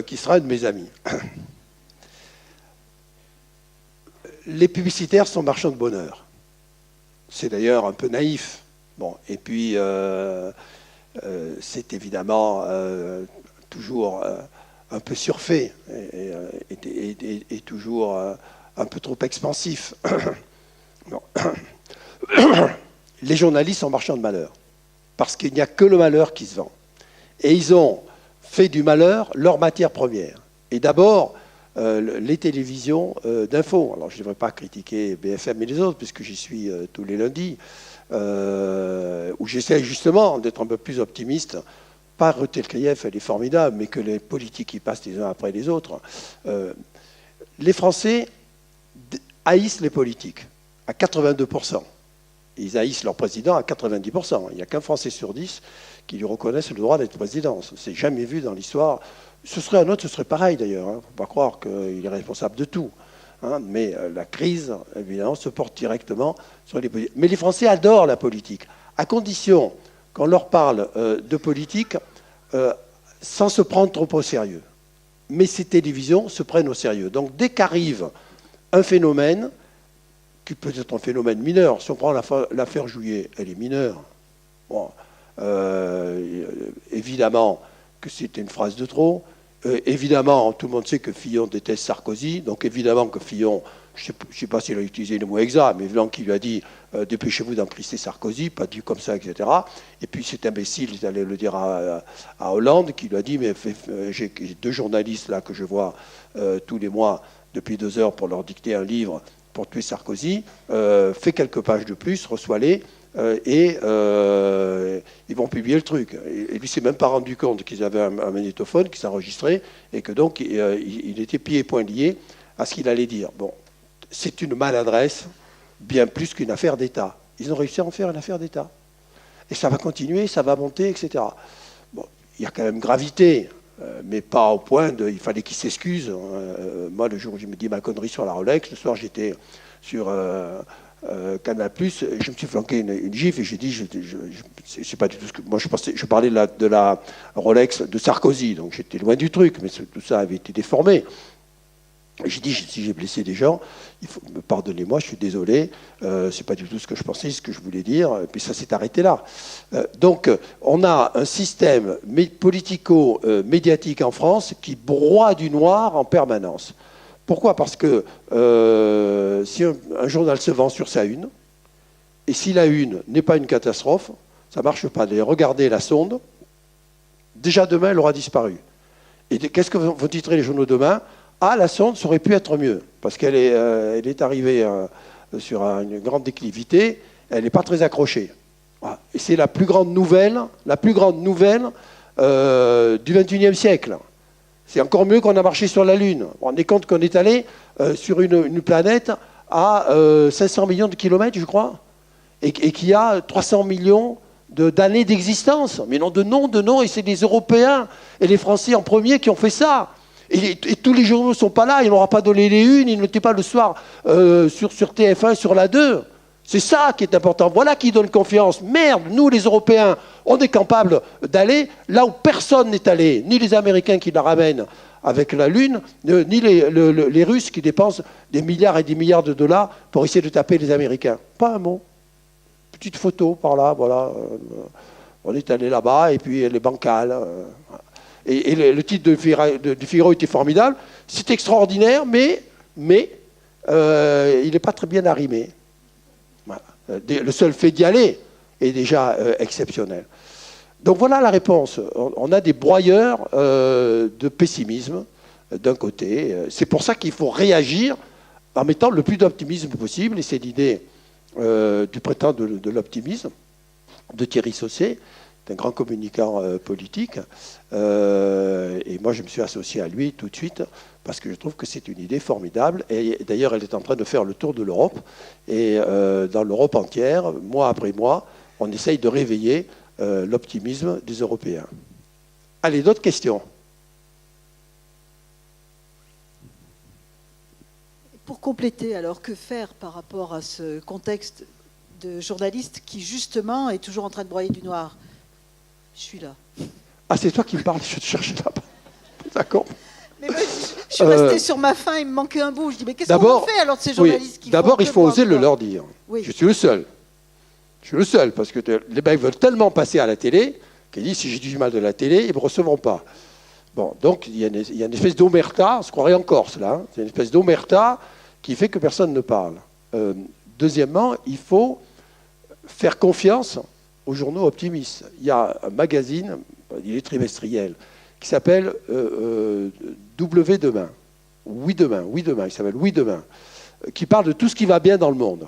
qui sera un de mes amis. Les publicitaires sont marchands de bonheur. C'est d'ailleurs un peu naïf. Bon, et puis, c'est évidemment toujours un peu surfait et toujours un peu trop expansif. Bon. Les journalistes sont marchands de malheur, parce qu'il n'y a que le malheur qui se vend. Et ils ont fait du malheur leur matière première. Et d'abord, les télévisions d'info. Alors, je ne devrais pas critiquer BFM et les autres, puisque j'y suis tous les lundis, où j'essaie justement d'être un peu plus optimiste. Pas Rutelkaïev, elle est formidable, mais que les politiques qui passent les uns après les autres. Les Français haïssent les politiques à 82%. Ils haïssent leur président à 90%. Il n'y a qu'un Français sur 10 qui lui reconnaissent le droit d'être président. Ça ne s'est jamais vu dans l'histoire. Ce serait un autre, ce serait pareil d'ailleurs. Il ne faut pas croire qu'il est responsable de tout. Mais la crise, évidemment, se porte directement sur les politiques. Mais les Français adorent la politique, à condition qu'on leur parle de politique sans se prendre trop au sérieux. Mais ces télévisions se prennent au sérieux. Donc dès qu'arrive un phénomène, qui peut être un phénomène mineur, si on prend l'affaire Jouillet, elle est mineure. Bon, évidemment que c'était une phrase de trop. Évidemment, tout le monde sait que Fillon déteste Sarkozy. Donc évidemment que Fillon, je ne sais pas s'il a utilisé le mot exact, mais évidemment qu'il lui a dit dépêchez-vous d'encrister Sarkozy, pas dit comme ça, etc. Et puis cet imbécile, il allait le dire à Hollande, qui lui a dit mais j'ai 2 journalistes là que je vois tous les mois depuis 2 heures pour leur dicter un livre pour tuer Sarkozy, fais quelques pages de plus, reçois-les, et ils vont publier le truc. Et lui s'est même pas rendu compte qu'ils avaient un magnétophone qui s'enregistrait, et que donc il était pieds et poings liés à ce qu'il allait dire. Bon, c'est une maladresse, bien plus qu'une affaire d'État. Ils ont réussi à en faire une affaire d'État. Et ça va continuer, ça va monter, etc. Bon, il y a quand même gravité, mais pas au point de... Il fallait qu'ils s'excusent. Moi, le jour où je me dis ma connerie sur la Rolex, le soir, j'étais sur Canal+, je me suis flanqué une gifle et j'ai dit... c'est pas du tout ce que... Moi, je parlais de la Rolex de Sarkozy, donc j'étais loin du truc, mais tout ça avait été déformé. J'ai dit, si j'ai blessé des gens, pardonnez-moi, je suis désolé, c'est pas du tout ce que je pensais, ce que je voulais dire, et puis ça s'est arrêté là. Donc, on a un système politico-médiatique en France qui broie du noir en permanence. Pourquoi ? Parce que si un journal se vend sur sa une, et si la une n'est pas une catastrophe, ça ne marche pas. Regardez la sonde, déjà demain, elle aura disparu. Et qu'est-ce que vont titrer les journaux demain ? Ah, la sonde, ça aurait pu être mieux, parce qu'elle est arrivée sur une grande déclivité, elle n'est pas très accrochée. Voilà. Et c'est la plus grande nouvelle du XXIe siècle. C'est encore mieux qu'on a marché sur la Lune. On est compte qu'on est allé sur une planète à 500 millions de kilomètres, je crois, et qui a 300 millions d'années d'existence. Mais non, de nom, et c'est les Européens et les Français en premier qui ont fait ça. Et tous les journaux ne sont pas là, il n'aura pas donné les unes, ils n'étaient pas le soir sur TF1, sur la 2. C'est ça qui est important. Voilà qui donne confiance. Merde, nous les Européens, on est capables d'aller là où personne n'est allé, ni les Américains qui la ramènent avec la Lune, ni les Russes qui dépensent des milliards et des milliards de dollars pour essayer de taper les Américains. Pas un mot. Petite photo par là, voilà. On est allé là-bas et puis les bancales. Et le titre de Figaro était formidable. C'est extraordinaire, mais il n'est pas très bien arrimé. Voilà. Le seul fait d'y aller est déjà exceptionnel. Donc voilà la réponse. On a des broyeurs de pessimisme d'un côté. C'est pour ça qu'il faut réagir en mettant le plus d'optimisme possible. Et c'est l'idée du printemps de l'optimisme de Thierry Sausset, d'un grand communicant politique. Et moi, je me suis associé à lui tout de suite parce que je trouve que c'est une idée formidable. Et d'ailleurs, elle est en train de faire le tour de l'Europe. Et dans l'Europe entière, mois après mois, on essaye de réveiller l'optimisme des Européens. Allez, d'autres questions? Pour compléter, alors, que faire par rapport à ce contexte de journaliste qui, justement, est toujours en train de broyer du noir? Je suis là. Ah, c'est toi qui me parles, je te cherchais là-bas. D'accord. Mais moi, je suis restée sur ma faim, il me manquait un bout. Je dis, mais qu'est-ce qu'on fait alors de ces journalistes qui d'abord, font il faut oser le leur dire. Oui. Je suis le seul. Je suis le seul, parce que les mecs veulent tellement passer à la télé qu'ils disent, si j'ai du mal de la télé, ils ne me recevront pas. Bon, donc, il y a une espèce d'omerta, on se croirait en Corse, là. C'est une espèce d'omerta qui fait que personne ne parle. Deuxièmement, il faut faire confiance aux journaux optimistes. Il y a un magazine, il est trimestriel, qui s'appelle W Demain. Oui Demain, il s'appelle Oui Demain, qui parle de tout ce qui va bien dans le monde.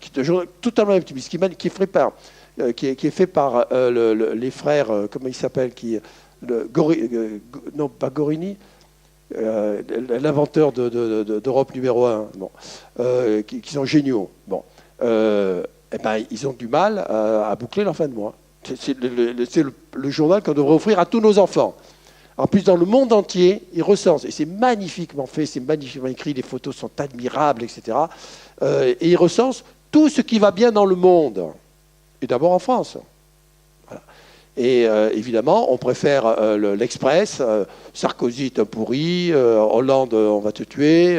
Qui est un journal totalement optimiste, qui est fait par les frères, comment ils s'appellent, non, pas Gorini, l'inventeur d'Europe numéro 1, bon, qui sont géniaux. Bon, eh ben, ils ont du mal à boucler leur fin de mois. C'est le journal qu'on devrait offrir à tous nos enfants. En plus, dans le monde entier, ils recensent, et c'est magnifiquement fait, c'est magnifiquement écrit, les photos sont admirables, etc. Et ils recensent tout ce qui va bien dans le monde, et d'abord en France. Voilà. Et évidemment, on préfère l'Express, Sarkozy est un pourri, Hollande, on va te tuer.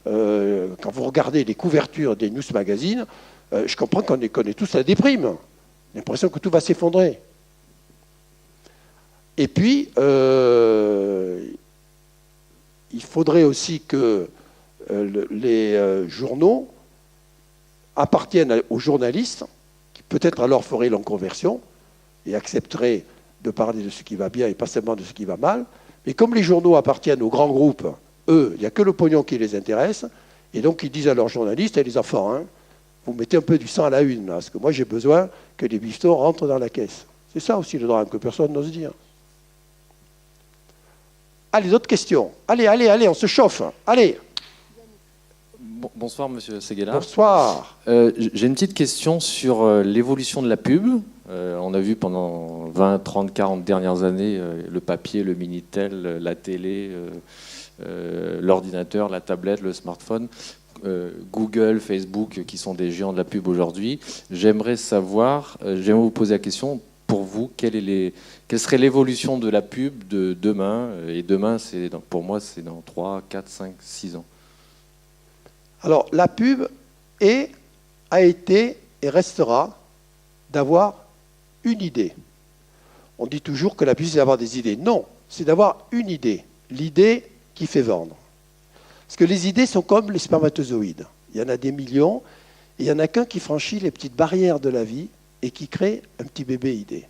Quand vous regardez les couvertures des news magazines, je comprends qu'on connaît tous la déprime. L'impression que tout va s'effondrer. Et puis, il faudrait aussi que les journaux appartiennent aux journalistes, qui peut-être alors feraient l'enconversion et accepteraient de parler de ce qui va bien et pas seulement de ce qui va mal. Mais comme les journaux appartiennent aux grands groupes, eux, il n'y a que le pognon qui les intéresse, et donc ils disent à leurs journalistes, et les enfants, hein, vous mettez un peu du sang à la une, là, parce que moi j'ai besoin que les bifetons rentrent dans la caisse. C'est ça aussi le drame que personne n'ose dire. Allez, d'autres questions. Allez, on se chauffe. Allez. Bonsoir, monsieur Séguéla. Bonsoir. J'ai une petite question sur l'évolution de la pub. On a vu pendant 20, 30, 40 dernières années le papier, le Minitel, la télé, l'ordinateur, la tablette, le smartphone, Google, Facebook, qui sont des géants de la pub aujourd'hui. J'aimerais vous poser la question, pour vous, quelle serait l'évolution de la pub de demain? Et demain, pour moi, c'est dans 3, 4, 5, 6 ans. Alors, la pub a été et restera d'avoir une idée. On dit toujours que la pub, c'est d'avoir des idées. Non, c'est d'avoir une idée. L'idée qui fait vendre. Parce que les idées sont comme les spermatozoïdes. Il y en a des millions, et il n'y en a qu'un qui franchit les petites barrières de la vie et qui crée un petit bébé idée.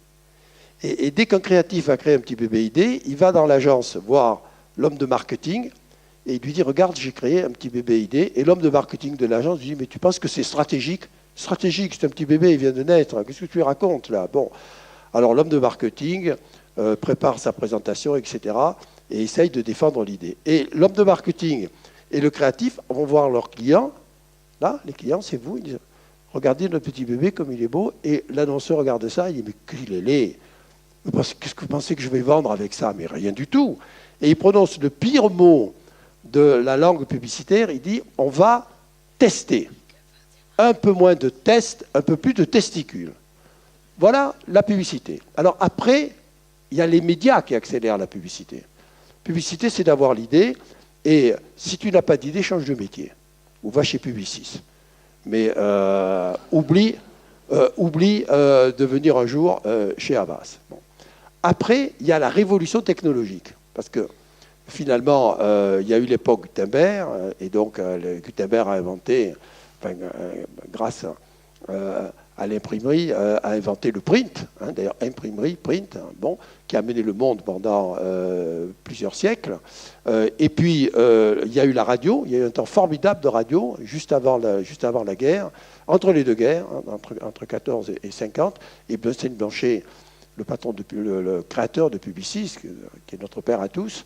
Et dès qu'un créatif a créé un petit bébé idée, il va dans l'agence voir l'homme de marketing, et il lui dit, regarde, j'ai créé un petit bébé idée. Et l'homme de marketing de l'agence lui dit, mais tu penses que c'est stratégique? Stratégique, c'est un petit bébé, il vient de naître. Qu'est-ce que tu lui racontes là? Bon, alors l'homme de marketing prépare sa présentation, etc. et essaye de défendre l'idée. Et l'homme de marketing et le créatif vont voir leurs clients. Là, les clients, c'est vous. Ils disent, regardez notre petit bébé comme il est beau. Et l'annonceur regarde ça, il dit, mais qu'il est laid. Qu'est-ce que vous pensez que je vais vendre avec ça? Mais rien du tout. Et il prononce le pire mot de la langue publicitaire, il dit, on va tester. Un peu moins de tests, un peu plus de testicules. Voilà la publicité. Alors après, il y a les médias qui accélèrent la publicité. Publicité, c'est d'avoir l'idée, et si tu n'as pas d'idée, change de métier. Ou va chez Publicis. Mais oublie de venir un jour chez Havas. Bon. Après, il y a la révolution technologique. Parce que finalement, il y a eu l'époque Gutenberg, et donc Gutenberg a inventé, grâce à l'imprimerie, a inventé le print, hein, d'ailleurs imprimerie, print, bon, qui a mené le monde pendant plusieurs siècles. Et puis, il y a eu la radio, il y a eu un temps formidable de radio, juste avant la guerre, entre les deux guerres, hein, entre 14 et 50, et Blanchet le créateur de Publicis, qui est notre père à tous,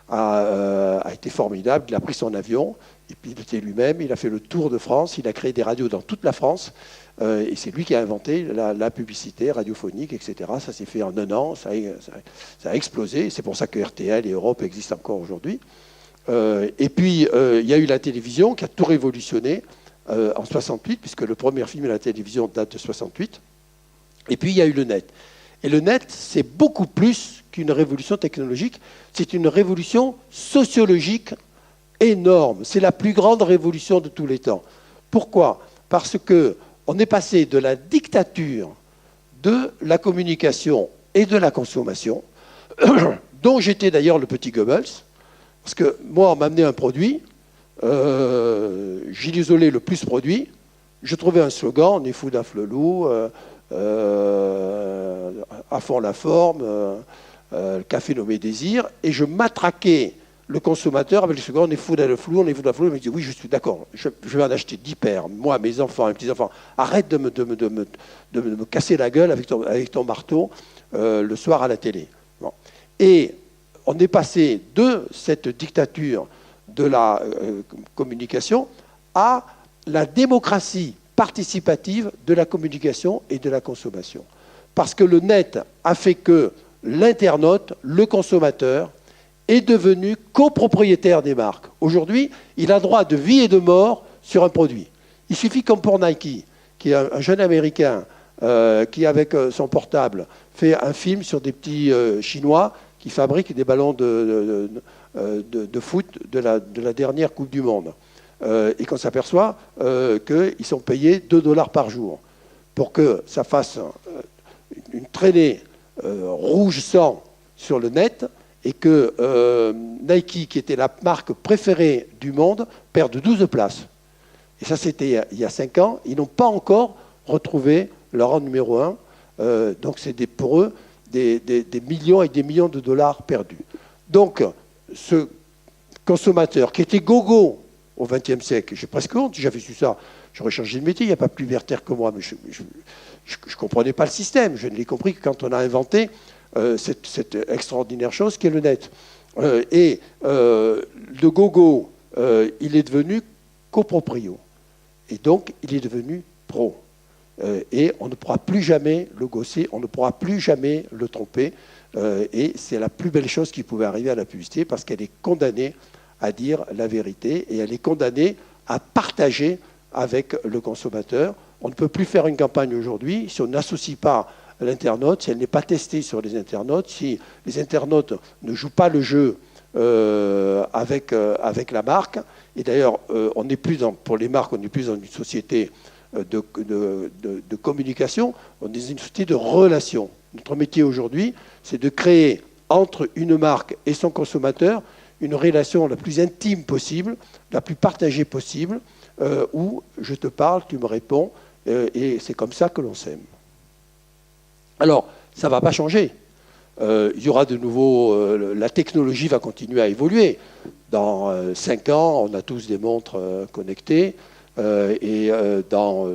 a été formidable. Il a pris son avion, il pilotait lui-même, il a fait le tour de France, il a créé des radios dans toute la France, et c'est lui qui a inventé la publicité radiophonique, etc. Ça s'est fait en un an, ça a explosé, c'est pour ça que RTL et Europe existent encore aujourd'hui. Et puis, il y a eu la télévision qui a tout révolutionné en 68, puisque le premier film de la télévision date de 68. Et puis, il y a eu le net. Et le net, c'est beaucoup plus qu'une révolution technologique, c'est une révolution sociologique énorme. C'est la plus grande révolution de tous les temps. Pourquoi ? Parce qu'on est passé de la dictature de la communication et de la consommation, dont j'étais d'ailleurs le petit Goebbels, parce que moi, on m'amenait un produit, j'isolais le plus produit, je trouvais un slogan, on est fou d'afflelou, à fond la forme, le café nommé désir, et je matraquais le consommateur avec le slogan, on est fou d'afflelou, on est fou d'afflelou. Il me dit oui, je suis d'accord, je vais en acheter 10 paires, moi, mes enfants, mes petits-enfants, arrête de me casser la gueule avec ton marteau le soir à la télé. Bon. Et on est passé de cette dictature de la communication à la démocratie participative de la communication et de la consommation. Parce que le net a fait que l'internaute, le consommateur, est devenu copropriétaire des marques. Aujourd'hui, il a droit de vie et de mort sur un produit. Il suffit comme pour Nike, qui est un jeune Américain qui, avec son portable, fait un film sur des petits Chinois qui fabriquent des ballons de foot de la dernière Coupe du Monde. Et qu'on s'aperçoit qu'ils sont payés $2 par jour. Pour que ça fasse une traînée rouge sang sur le net et que Nike, qui était la marque préférée du monde, perde 12 places. Et ça, c'était il y a 5 ans. Ils n'ont pas encore retrouvé leur rang numéro 1. Donc, c'est pour eux des millions et des millions de dollars perdus. Donc, ce consommateur qui était gogo au XXe siècle, j'ai presque honte, si j'avais su ça, j'aurais changé de métier, il n'y a pas plus libertaire que moi, mais je ne comprenais pas le système, je ne l'ai compris que quand on a inventé cette extraordinaire chose qui est le net. Et le gogo, il est devenu coproprio, et donc il est devenu pro. Et on ne pourra plus jamais le gosser, on ne pourra plus jamais le tromper, et c'est la plus belle chose qui pouvait arriver à la publicité, parce qu'elle est condamnée à dire la vérité, et elle est condamnée à partager avec le consommateur. On ne peut plus faire une campagne aujourd'hui si on n'associe pas l'internaute, si elle n'est pas testée sur les internautes, si les internautes ne jouent pas le jeu avec la marque. Et d'ailleurs, on n'est plus pour les marques, on n'est plus dans une société de communication, on est dans une société de relation. Notre métier aujourd'hui, c'est de créer entre une marque et son consommateur une relation la plus intime possible, la plus partagée possible, où je te parle, tu me réponds, et c'est comme ça que l'on s'aime. Alors, ça ne va pas changer. Il y aura de nouveau... la technologie va continuer à évoluer. Dans 5 ans, on a tous des montres connectées, et dans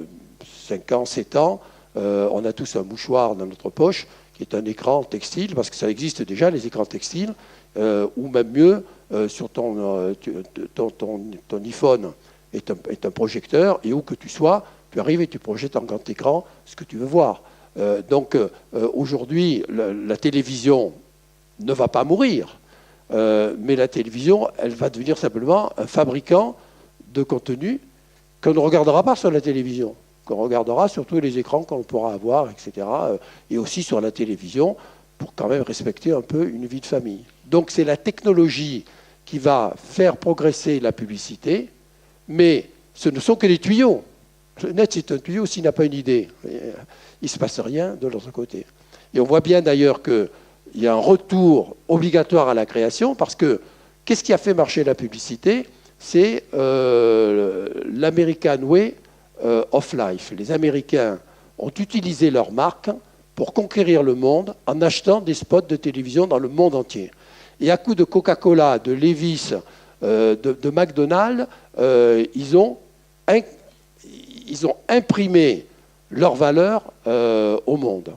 5 ans, 7 ans, on a tous un mouchoir dans notre poche, qui est un écran textile, parce que ça existe déjà, les écrans textiles, ou même mieux, sur ton iPhone est un projecteur, et où que tu sois, tu arrives et tu projettes en grand écran ce que tu veux voir. Donc aujourd'hui, la télévision ne va pas mourir, mais la télévision, elle va devenir simplement un fabricant de contenu qu'on ne regardera pas sur la télévision, qu'on regardera sur tous les écrans qu'on pourra avoir, etc., et aussi sur la télévision, pour quand même respecter un peu une vie de famille. Donc c'est la technologie qui va faire progresser la publicité, mais ce ne sont que des tuyaux. Le net, c'est un tuyau s'il n'a pas une idée. Il ne se passe rien de l'autre côté. Et on voit bien d'ailleurs qu'il y a un retour obligatoire à la création, parce que qu'est-ce qui a fait marcher la publicité ? C'est l'American Way of Life. Les Américains ont utilisé leur marque pour conquérir le monde en achetant des spots de télévision dans le monde entier. Et à coup de Coca-Cola, de Levi's, de McDonald's, ils ont imprimé leur valeur au monde.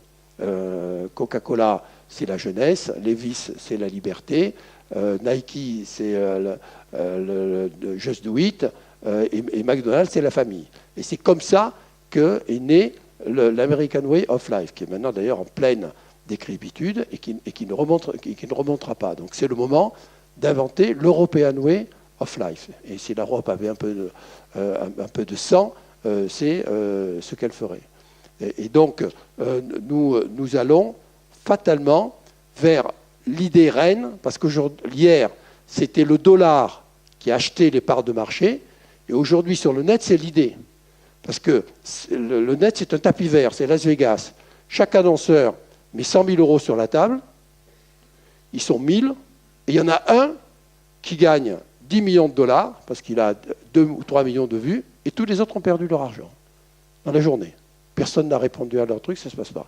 Coca-Cola, c'est la jeunesse. Levi's, c'est la liberté. Nike, c'est le Just Do It. Et McDonald's, c'est la famille. Et c'est comme ça qu'est né l'American Way of Life, qui est maintenant d'ailleurs en pleine décrépitude et qui ne remontera pas. Donc c'est le moment d'inventer l'European Way of Life. Et si l'Europe avait un peu de sang, c'est ce qu'elle ferait. Et donc nous allons fatalement vers l'idée reine, parce qu'hier, c'était le dollar qui achetait les parts de marché, et aujourd'hui sur le net, c'est l'idée. Parce que le net, c'est un tapis vert, c'est Las Vegas. Chaque annonceur met 100 000 euros sur la table, ils sont 1000, et il y en a un qui gagne 10 millions de dollars, parce qu'il a 2 ou 3 millions de vues, et tous les autres ont perdu leur argent dans la journée. Personne n'a répondu à leur truc, ça ne se passe pas.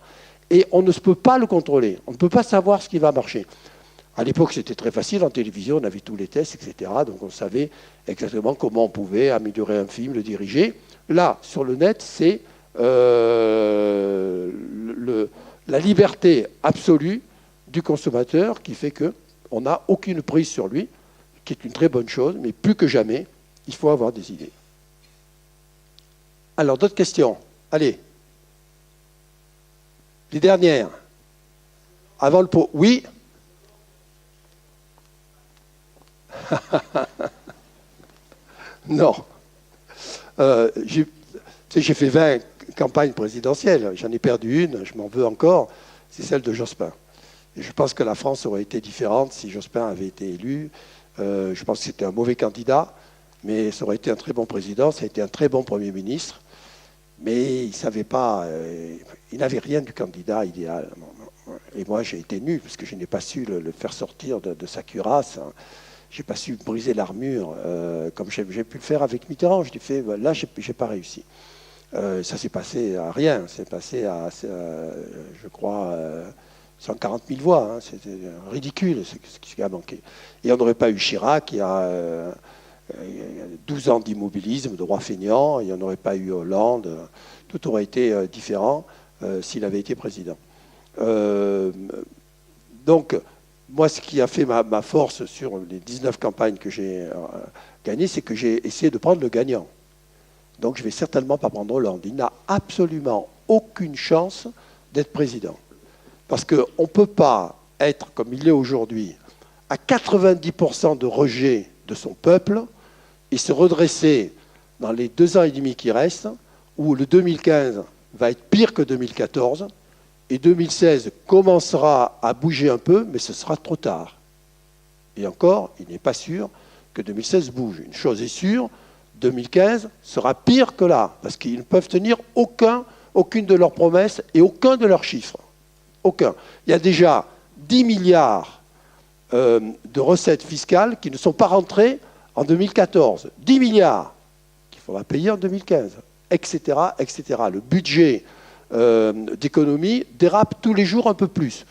Et on ne peut pas le contrôler, on ne peut pas savoir ce qui va marcher. À l'époque, c'était très facile, en télévision, on avait tous les tests, etc. Donc on savait exactement comment on pouvait améliorer un film, le diriger. Là, sur le net, c'est la liberté absolue du consommateur qui fait qu'on n'a aucune prise sur lui, qui est une très bonne chose, mais plus que jamais, il faut avoir des idées. Alors, d'autres questions? Allez. Les dernières. Avant le pot. Oui. Non. J'ai fait 20 campagnes présidentielles. J'en ai perdu une, je m'en veux encore. C'est celle de Jospin. Et je pense que la France aurait été différente si Jospin avait été élu. Je pense que c'était un mauvais candidat, mais ça aurait été un très bon président, ça a été un très bon Premier ministre. Mais il ne savait pas, il n'avait rien du candidat idéal. Et moi, j'ai été nu, parce que je n'ai pas su le faire sortir de sa cuirasse. Je n'ai pas su briser l'armure, comme j'ai pu le faire avec Mitterrand. Je l'ai fait, là, je n'ai pas réussi. Ça s'est passé à rien. C'est passé à, je crois, 140 000 voix. Hein. C'était ridicule ce qui a manqué. Et on n'aurait pas eu Chirac, qui a 12 ans d'immobilisme, de roi feignant. Il n'y en aurait pas eu Hollande. Tout aurait été différent s'il avait été président. Donc, moi, ce qui a fait ma force sur les 19 campagnes que j'ai gagnées, c'est que j'ai essayé de prendre le gagnant. Donc, je ne vais certainement pas prendre Hollande. Il n'a absolument aucune chance d'être président. Parce qu'on ne peut pas être, comme il l'est aujourd'hui, à 90% de rejet de son peuple et se redresser dans les 2 ans et demi qui restent, où le 2015 va être pire que 2014, et 2016 commencera à bouger un peu, mais ce sera trop tard. Et encore, il n'est pas sûr que 2016 bouge. Une chose est sûre, 2015 sera pire que là, parce qu'ils ne peuvent tenir aucune de leurs promesses et aucun de leurs chiffres. Aucun. Il y a déjà 10 milliards de recettes fiscales qui ne sont pas rentrées en 2014. 10 milliards qu'il faudra payer en 2015, etc., etc. Le budget d'économie dérape tous les jours un peu plus.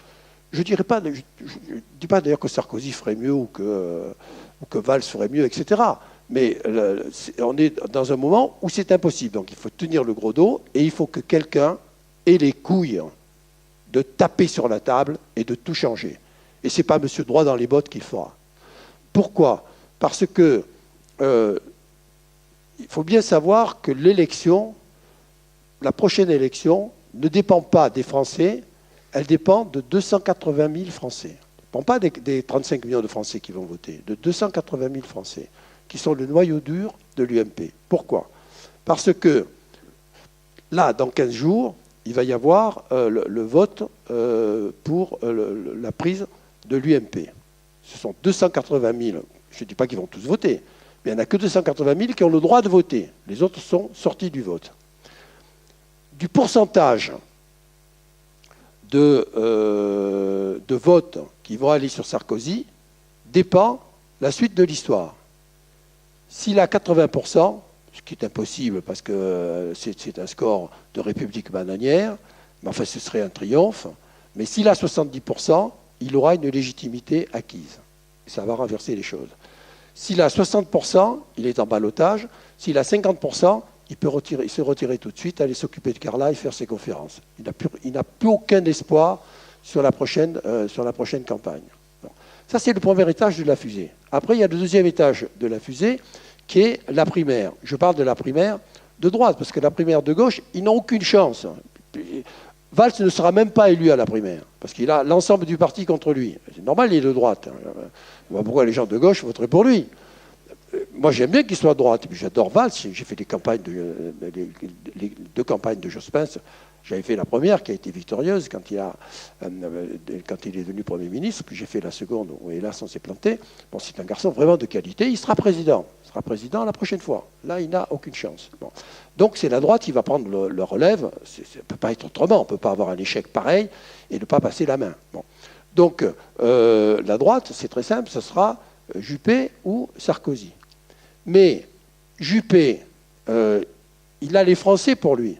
Je ne dis pas d'ailleurs que Sarkozy ferait mieux ou que Valls ferait mieux, etc. Mais on est dans un moment où c'est impossible. Donc il faut tenir le gros dos et il faut que quelqu'un ait les couilles de taper sur la table et de tout changer. Et ce n'est pas monsieur droit dans les bottes qu'il fera. Pourquoi? Parce que il faut bien savoir que l'élection, la prochaine élection, ne dépend pas des Français, elle dépend de 280 000 Français. Elle ne dépend pas des 35 millions de Français qui vont voter, de 280 000 Français, qui sont le noyau dur de l'UMP. Pourquoi? Parce que là, dans 15 jours, il va y avoir le vote pour la prise de l'UMP. Ce sont 280 000, je ne dis pas qu'ils vont tous voter, mais il n'y en a que 280 000 qui ont le droit de voter. Les autres sont sortis du vote. Du pourcentage de votes qui vont aller sur Sarkozy dépend la suite de l'histoire. S'il a 80%, ce qui est impossible parce que c'est un score de République bananière, mais enfin ce serait un triomphe, mais s'il a 70%, il aura une légitimité acquise. Ça va renverser les choses. S'il a 60%, il est en ballottage. S'il a 50%, il s'est retiré tout de suite, aller s'occuper de Carla et faire ses conférences. Il n'a plus aucun espoir sur la prochaine campagne. Bon. Ça, c'est le premier étage de la fusée. Après, il y a le deuxième étage de la fusée, qui est la primaire. Je parle de la primaire de droite, parce que la primaire de gauche, ils n'ont aucune chance. Valls ne sera même pas élu à la primaire, parce qu'il a l'ensemble du parti contre lui. C'est normal, il est de droite. Pourquoi les gens de gauche voteraient pour lui? Moi, j'aime bien qu'il soit de droite. J'adore Valls. J'ai fait les deux campagnes de Jospin. J'avais fait la première, qui a été victorieuse quand il est devenu Premier ministre. Puis j'ai fait la seconde, où hélas, on s'est planté. Bon, c'est un garçon vraiment de qualité. Il sera président. Il sera président la prochaine fois. Là, il n'a aucune chance. Bon. Donc, c'est la droite qui va prendre le relève. Ça ne peut pas être autrement. On ne peut pas avoir un échec pareil et ne pas passer la main. Bon. Donc, la droite, c'est très simple. Ce sera Juppé ou Sarkozy. Mais Juppé, il a les Français pour lui.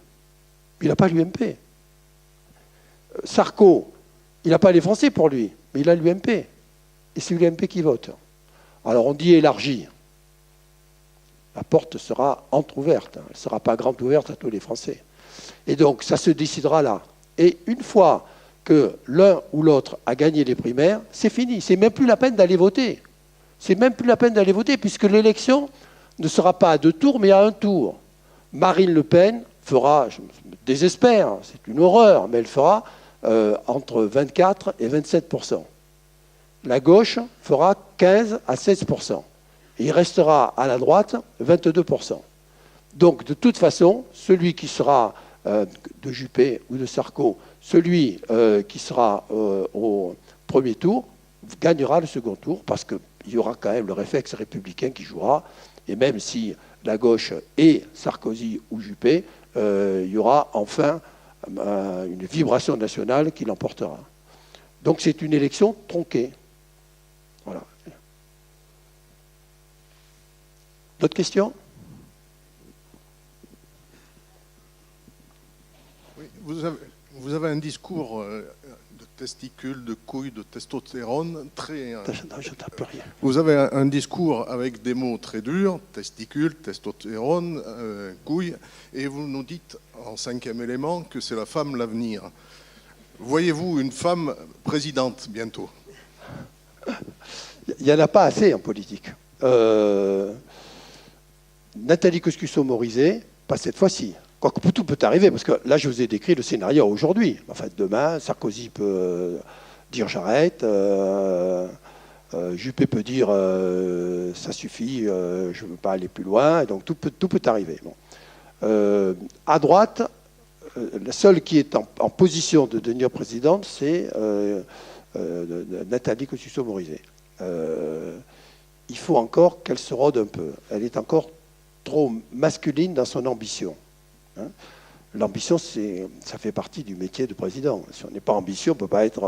Il n'a pas l'UMP. Sarko, il n'a pas les Français pour lui, mais il a l'UMP. Et c'est l'UMP qui vote. Alors on dit élargi. La porte sera entrouverte. Elle ne sera pas grande ouverte à tous les Français. Et donc ça se décidera là. Et une fois que l'un ou l'autre a gagné les primaires, c'est fini. C'est même plus la peine d'aller voter. C'est même plus la peine d'aller voter, puisque l'élection ne sera pas à 2 tours, mais à 1 tour. Marine Le Pen fera, je me désespère, c'est une horreur, mais elle fera entre 24 et 27%. La gauche fera 15 à 16%. Et il restera à la droite 22%. Donc, de toute façon, celui qui sera de Juppé ou de Sarko, celui qui sera au premier tour, gagnera le second tour, parce qu'il y aura quand même le réflexe républicain qui jouera. Et même si la gauche est Sarkozy ou Juppé, il y aura enfin une vibration nationale qui l'emportera. Donc c'est une élection tronquée. Voilà. D'autres questions? Oui, vous avez un discours de testicules, de couilles, de testostérone très... Je ne tape rien. Vous avez un discours avec des mots très durs, testicules, testostérone, couilles, et vous nous dites en 5e élément que c'est la femme l'avenir. Voyez-vous une femme présidente bientôt? Il n'y en a pas assez en politique. Nathalie Kosciusko-Morizet, pas cette fois-ci. Quoique tout peut arriver, parce que là, je vous ai décrit le scénario aujourd'hui. Enfin, demain, Sarkozy peut dire j'arrête, Juppé peut dire ça suffit, je ne veux pas aller plus loin. Donc tout peut arriver. Bon. À droite, la seule qui est en position de devenir présidente, c'est Nathalie Kosciusko-Morizet. Il faut encore qu'elle se rôde un peu. Elle est encore trop masculine dans son ambition. Hein. L'ambition, ça fait partie du métier de président. Si on n'est pas ambitieux, on ne peut pas être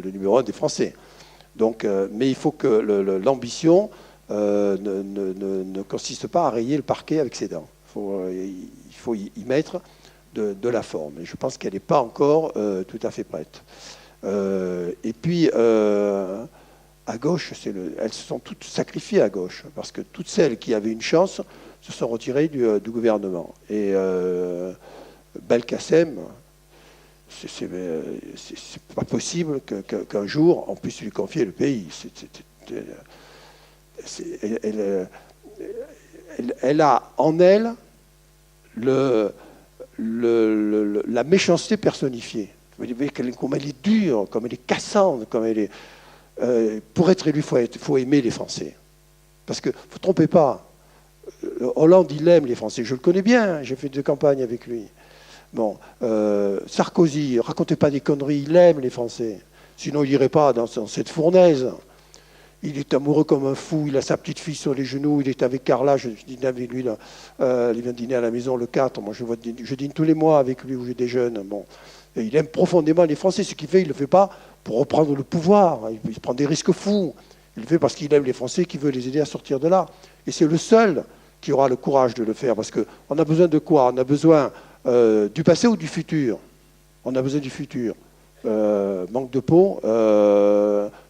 le numéro 1 des Français. Donc, mais il faut que l'ambition ne consiste pas à rayer le parquet avec ses dents. Il faut y mettre de la forme. Et je pense qu'elle n'est pas encore tout à fait prête. Et puis, à gauche, elles se sont toutes sacrifiées à gauche, parce que toutes celles qui avaient une chance se sont retirées du gouvernement. Et Belkacem, c'est pas possible qu'un jour on puisse lui confier le pays. Elle a en elle la méchanceté personnifiée. Comme elle est dure, comme elle est cassante, comme elle est... pour être élu, il faut aimer les Français. Parce que, ne vous trompez pas, Hollande, il aime les Français. Je le connais bien, j'ai fait 2 campagnes avec lui. Bon, Sarkozy, racontez pas des conneries, il aime les Français. Sinon, il n'irait pas dans cette fournaise. Il est amoureux comme un fou, il a sa petite fille sur les genoux, il est avec Carla, je dîne avec lui, là. Il vient dîner à la maison le 4, moi je dîne tous les mois avec lui où je déjeune. Bon. Et il aime profondément les Français, ce qu'il fait, il ne le fait pas pour reprendre le pouvoir, il prend des risques fous. Il le fait parce qu'il aime les Français, qu'il veut les aider à sortir de là. Et c'est le seul qui aura le courage de le faire, parce qu'on a besoin de quoi? On a besoin du passé ou du futur? On a besoin du futur. Manque de peau,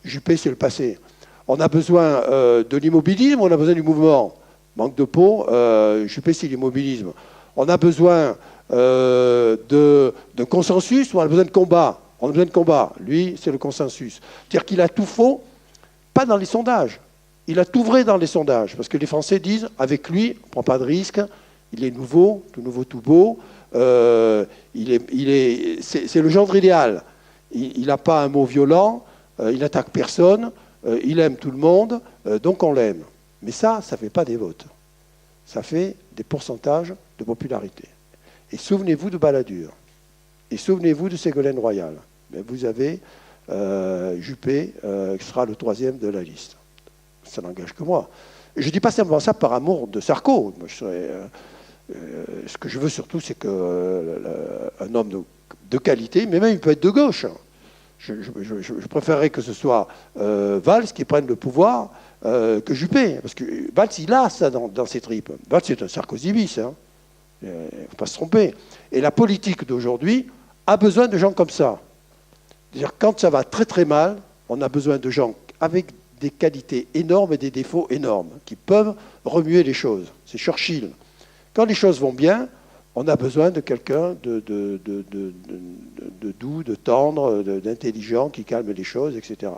Juppé, c'est le passé. On a besoin de l'immobilisme ou on a besoin du mouvement? Manque de peau, Juppé, c'est l'immobilisme. On a besoin de consensus ou on a besoin de combat? On a besoin de combat. Lui, c'est le consensus. C'est-à-dire qu'il a tout faux, pas dans les sondages. Il a tout vrai dans les sondages. Parce que les Français disent, avec lui, on ne prend pas de risque, il est nouveau, tout beau, c'est le genre idéal. Il n'a pas un mot violent, il n'attaque personne, il aime tout le monde, donc on l'aime. Mais ça ne fait pas des votes. Ça fait des pourcentages de popularité. Et souvenez-vous de Balladur. Et souvenez-vous de Ségolène Royal. Mais vous avez Juppé, qui sera le 3e de la liste. Ça n'engage que moi. Et je ne dis pas simplement ça par amour de Sarko. Moi, ce que je veux surtout, c'est qu'un homme de qualité, mais même il peut être de gauche. Je préférerais que ce soit Valls qui prenne le pouvoir que Juppé. Parce que Valls, il a ça dans ses tripes. Valls, c'est un Sarkozy bis. Hein. Il ne faut pas se tromper. Et la politique d'aujourd'hui a besoin de gens comme ça. C'est-à-dire, quand ça va très très mal, on a besoin de gens avec des qualités énormes et des défauts énormes, qui peuvent remuer les choses. C'est Churchill. Quand les choses vont bien, on a besoin de quelqu'un de doux, de tendre, d'intelligent, qui calme les choses, etc.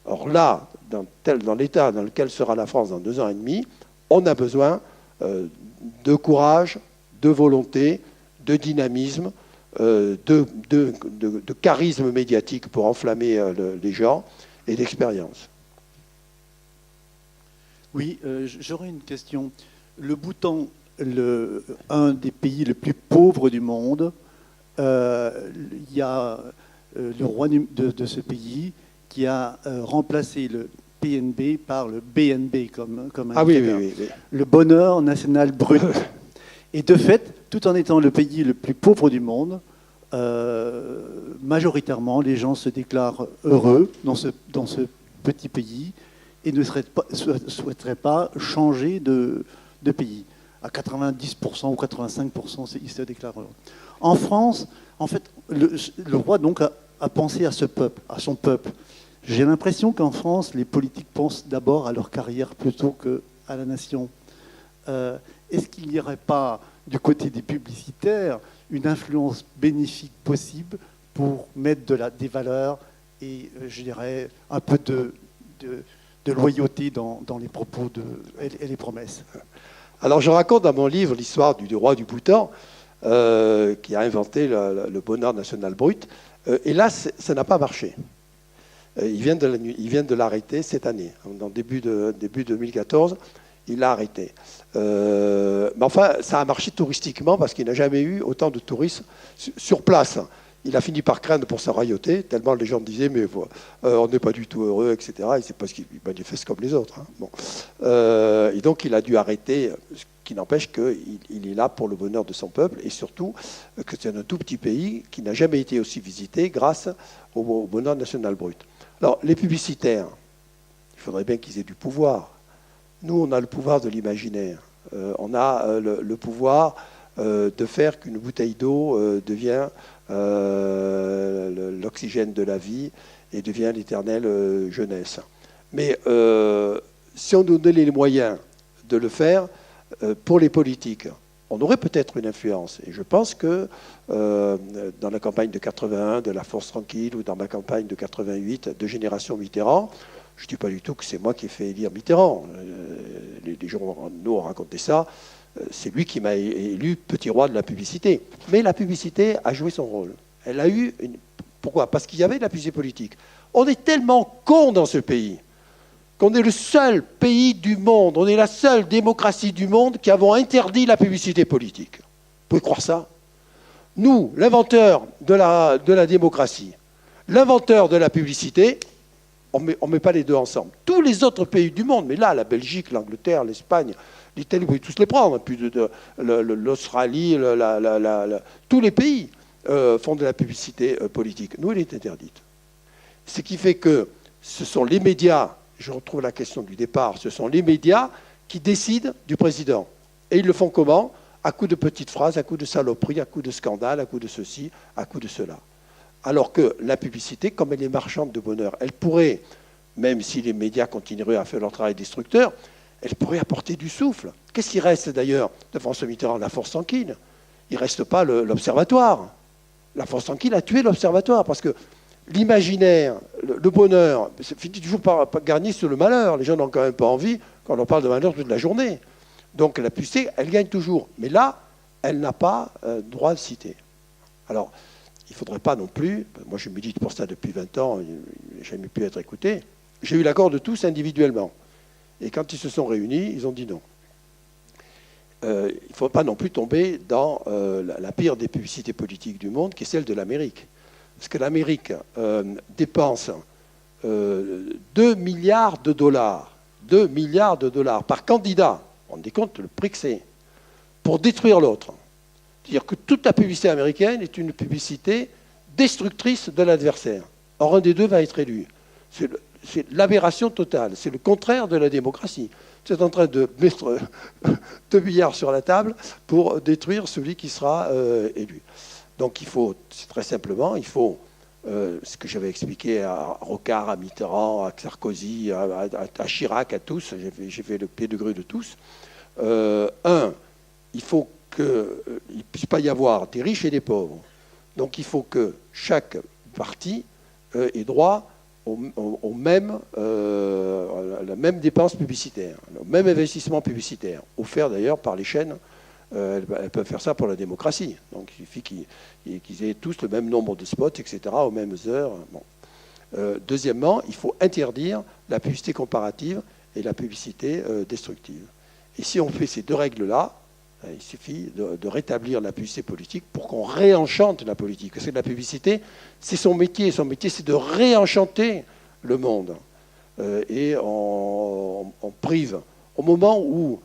Or là, dans l'état dans lequel sera la France dans 2 ans et demi, on a besoin de courage, de volonté, de dynamisme, de charisme médiatique pour enflammer les gens et d'expérience. Oui, j'aurais une question. Le Bhoutan, un des pays les plus pauvres du monde, il y a le roi de ce pays qui a remplacé le PNB par le BNB comme un oui. le bonheur national brut. Et de fait, tout en étant le pays le plus pauvre du monde, majoritairement, les gens se déclarent heureux dans ce petit pays et ne souhaiteraient pas changer de pays. À 90% ou 85%, ils se déclarent heureux. En France, en fait, le roi donc a pensé à ce peuple, à son peuple. J'ai l'impression qu'en France, les politiques pensent d'abord à leur carrière plutôt qu'à la nation. Est-ce qu'il n'y aurait pas, du côté des publicitaires, une influence bénéfique possible pour mettre des valeurs et, je dirais, un peu de loyauté dans les propos et les promesses? Alors je raconte dans mon livre l'histoire du roi du Bhoutan, qui a inventé le bonheur national brut. Et là, ça n'a pas marché. Il vient de l'arrêter cette année. En début 2014, il l'a arrêté. Mais enfin, ça a marché touristiquement parce qu'il n'a jamais eu autant de touristes sur place. Il a fini par craindre pour sa royauté, tellement les gens disaient mais on n'est pas du tout heureux, etc. Et c'est parce qu'il manifeste comme les autres. Hein. Bon. Et donc il a dû arrêter, ce qui n'empêche qu'il est là pour le bonheur de son peuple et surtout que c'est un tout petit pays qui n'a jamais été aussi visité grâce au bonheur national brut. Alors les publicitaires, il faudrait bien qu'ils aient du pouvoir. Nous, on a le pouvoir de l'imaginaire. On a le pouvoir de faire qu'une bouteille d'eau devient l'oxygène de la vie et devient l'éternelle jeunesse. Mais si on nous donnait les moyens de le faire pour les politiques, on aurait peut-être une influence. Et je pense que dans la campagne de 81 de la Force tranquille ou dans ma campagne de 88 de Génération Mitterrand, je ne dis pas du tout que c'est moi qui ai fait élire Mitterrand. Les gens nous ont raconté ça. C'est lui qui m'a élu petit roi de la publicité. Mais la publicité a joué son rôle. Elle a eu Pourquoi ? Parce qu'il y avait de la publicité politique. On est tellement cons dans ce pays qu'on est le seul pays du monde, on est la seule démocratie du monde qui avons interdit la publicité politique. Vous pouvez croire ça ? Nous, l'inventeur de la démocratie, l'inventeur de la publicité, on met pas les deux ensemble. Tous les autres pays du monde, mais là, la Belgique, l'Angleterre, l'Espagne, l'Italie, vous pouvez tous les prendre, puis l'Australie, tous les pays font de la publicité politique. Nous, elle est interdite. Ce qui fait que ce sont les médias, je retrouve la question du départ, ce sont les médias qui décident du président. Et ils le font comment ? À coup de petites phrases, à coup de saloperies, à coup de scandales, à coup de ceci, à coup de cela. Alors que la publicité, comme elle est marchande de bonheur, elle pourrait, même si les médias continueraient à faire leur travail destructeur, elle pourrait apporter du souffle. Qu'est-ce qui reste d'ailleurs de François Mitterrand ? La Force tranquille. il ne reste pas l'observatoire. La France tranquille a tué l'observatoire, parce que l'imaginaire, le bonheur, c'est finit toujours par gagner sur le malheur. Les gens n'ont quand même pas envie quand on leur parle de malheur toute la journée. Donc la publicité, elle gagne toujours. Mais là, elle n'a pas droit de citer. Alors, il ne faudrait pas non plus, moi je milite pour ça depuis 20 ans, j'ai jamais pu être écouté, j'ai eu l'accord de tous individuellement. Et quand ils se sont réunis, ils ont dit non. Il ne faut pas non plus tomber dans la pire des publicités politiques du monde, qui est celle de l'Amérique. Parce que l'Amérique dépense 2 milliards de dollars par candidat, on se rend compte le prix que c'est, pour détruire l'autre. C'est-à-dire que toute la publicité américaine est une publicité destructrice de l'adversaire. Or, un des deux va être élu. C'est l'aberration totale, c'est le contraire de la démocratie. C'est en train de mettre 2 milliards sur la table pour détruire celui qui sera élu. Donc il faut, très simplement, il faut, ce que j'avais expliqué à Rocard, à Mitterrand, à Sarkozy, à Chirac, à tous, j'ai fait le pied de grue de tous. Il faut qu'il ne puisse pas y avoir des riches et des pauvres. Donc il faut que chaque parti ait droit à la même dépense publicitaire, au même investissement publicitaire, offert d'ailleurs par les chaînes. Elles peuvent faire ça pour la démocratie. Donc il suffit qu'ils aient tous le même nombre de spots, etc., aux mêmes heures. Bon. Deuxièmement, il faut interdire la publicité comparative et la publicité destructive. Et si on fait ces deux règles-là, il suffit de rétablir la publicité politique pour qu'on réenchante la politique. Parce que la publicité, c'est son métier. Son métier, c'est de réenchanter le monde. Et on prive. Au moment où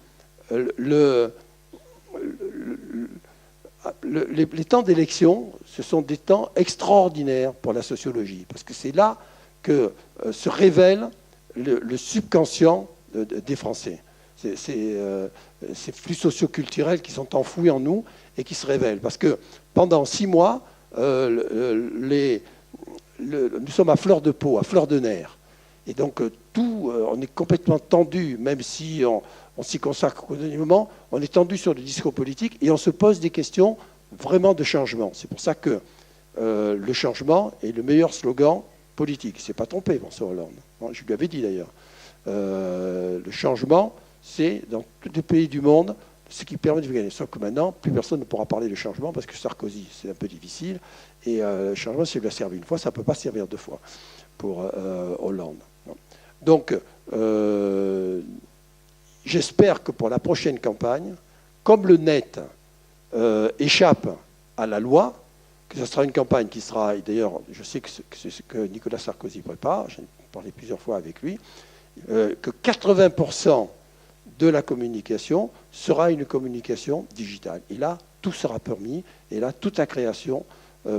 les temps d'élection, ce sont des temps extraordinaires pour la sociologie. Parce que c'est là que se révèle le subconscient des Français. Ces flux socioculturels qui sont enfouis en nous et qui se révèlent. Parce que pendant 6 mois, nous sommes à fleur de peau, à fleur de nerfs. Et donc, on est complètement tendu, même si on s'y consacre quotidiennement, on est tendu sur le discours politique et on se pose des questions vraiment de changement. C'est pour ça que le changement est le meilleur slogan politique. Il ne s'est pas trompé, François Hollande. Je lui avais dit d'ailleurs. Le changement, c'est dans tous les pays du monde ce qui permet de gagner. Sauf que maintenant, plus personne ne pourra parler de changement parce que Sarkozy, c'est un peu difficile. Et le changement, s'il lui a servi une fois, ça ne peut pas servir 2 fois pour Hollande. Donc, j'espère que pour la prochaine campagne, comme le net échappe à la loi, que ce sera une campagne qui sera, et d'ailleurs, je sais que c'est ce que Nicolas Sarkozy prépare, j'en ai parlé plusieurs fois avec lui, que 80% de la communication sera une communication digitale. Et là, tout sera permis, et là, toute la création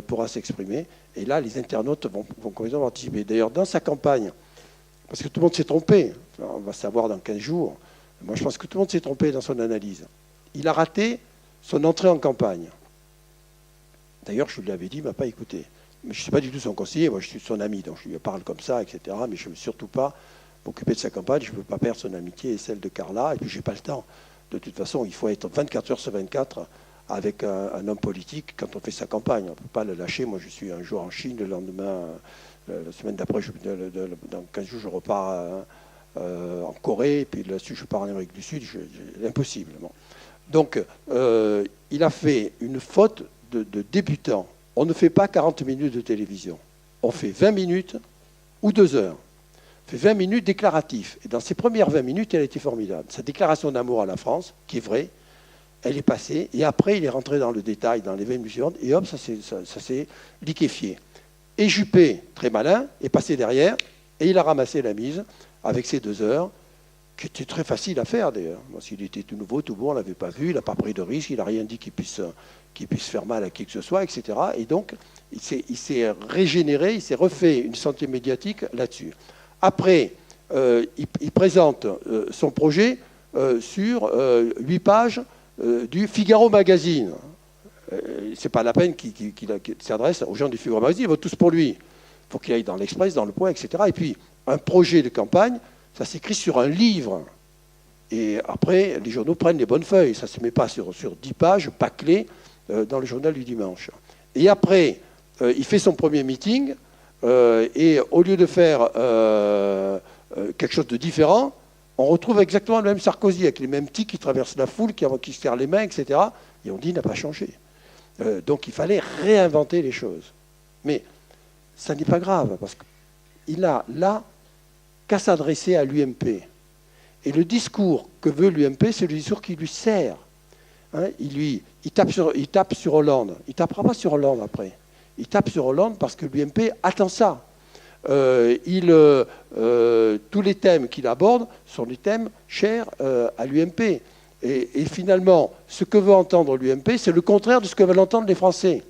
pourra s'exprimer, et là, les internautes vont complètement participer. D'ailleurs, dans sa campagne, parce que tout le monde s'est trompé, on va savoir dans 15 jours, moi je pense que tout le monde s'est trompé dans son analyse. Il a raté son entrée en campagne. D'ailleurs, je lui avais dit, il ne m'a pas écouté. Mais je ne suis pas du tout son conseiller, moi je suis son ami, donc je lui parle comme ça, etc. Mais je ne veux surtout pas m'occuper de sa campagne, je ne veux pas perdre son amitié et celle de Carla, et puis je n'ai pas le temps. De toute façon, il faut être 24 heures sur 24 avec un homme politique quand on fait sa campagne. On ne peut pas le lâcher. Moi, je suis un jour en Chine, le lendemain, la semaine d'après, dans 15 jours, je repars en Corée, et puis là-dessus, je pars en Amérique du Sud. Impossible. Bon. Donc, il a fait une faute de débutant. On ne fait pas 40 minutes de télévision. On fait 20 minutes ou 2 heures. On fait 20 minutes déclaratifs. Et dans ces premières 20 minutes, elle a été formidable. Sa déclaration d'amour à la France, qui est vraie, elle est passée. Et après, il est rentré dans le détail, dans les 20 minutes suivantes, et hop, ça s'est liquéfié. Et Juppé, très malin, est passé derrière, et il a ramassé la mise avec ces 2 heures, qui était très facile à faire d'ailleurs. Bon, s'il était tout nouveau, tout bon, on ne l'avait pas vu, il n'a pas pris de risque, il n'a rien dit qui puisse faire mal à qui que ce soit, etc. Et donc, il s'est régénéré, il s'est refait une santé médiatique là-dessus. Après, il présente son projet sur 8 pages du Figaro Magazine. C'est pas la peine qu'il s'adresse aux gens du Figaro Magazine, ils votent tous pour lui. Il faut qu'il aille dans l'Express, dans Le Point, etc. Et puis, un projet de campagne, ça s'écrit sur un livre. Et après, les journaux prennent les bonnes feuilles. Ça ne se met pas sur 10 pages, bâclées, dans le journal du dimanche. Et après, il fait son premier meeting, et au lieu de faire quelque chose de différent, on retrouve exactement le même Sarkozy, avec les mêmes tics qui traversent la foule, qui se serrent les mains, etc. Et on dit, il n'a pas changé. Donc il fallait réinventer les choses. Mais ça n'est pas grave, parce qu'il n'a là qu'à s'adresser à l'UMP. Et le discours que veut l'UMP, c'est le discours qui lui sert. Hein, il tape sur Hollande. Il ne tapera pas sur Hollande après. Il tape sur Hollande parce que l'UMP attend ça. Tous les thèmes qu'il aborde sont des thèmes chers à l'UMP. Et finalement, ce que veut entendre l'UMP, c'est le contraire de ce que veulent entendre les Français.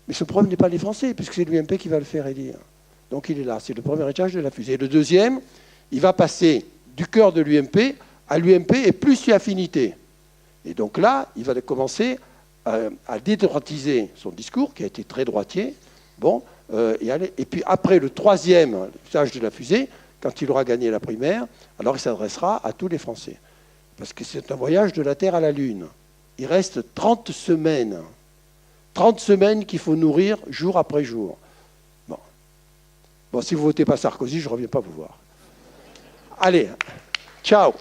Mais ce problème n'est pas les Français, puisque c'est l'UMP qui va le faire élire. Donc il est là, c'est le premier étage de la fusée. Et le deuxième, il va passer du cœur de l'UMP à l'UMP et plus si affinité. Et donc là, il va commencer à dédroitiser son discours, qui a été très droitier. Bon, et puis après le troisième étage de la fusée, quand il aura gagné la primaire, alors il s'adressera à tous les Français. Parce que c'est un voyage de la Terre à la Lune. Il reste 30 semaines. 30 semaines qu'il faut nourrir jour après jour. Bon, si vous ne votez pas Sarkozy, je ne reviens pas vous voir. Allez, ciao.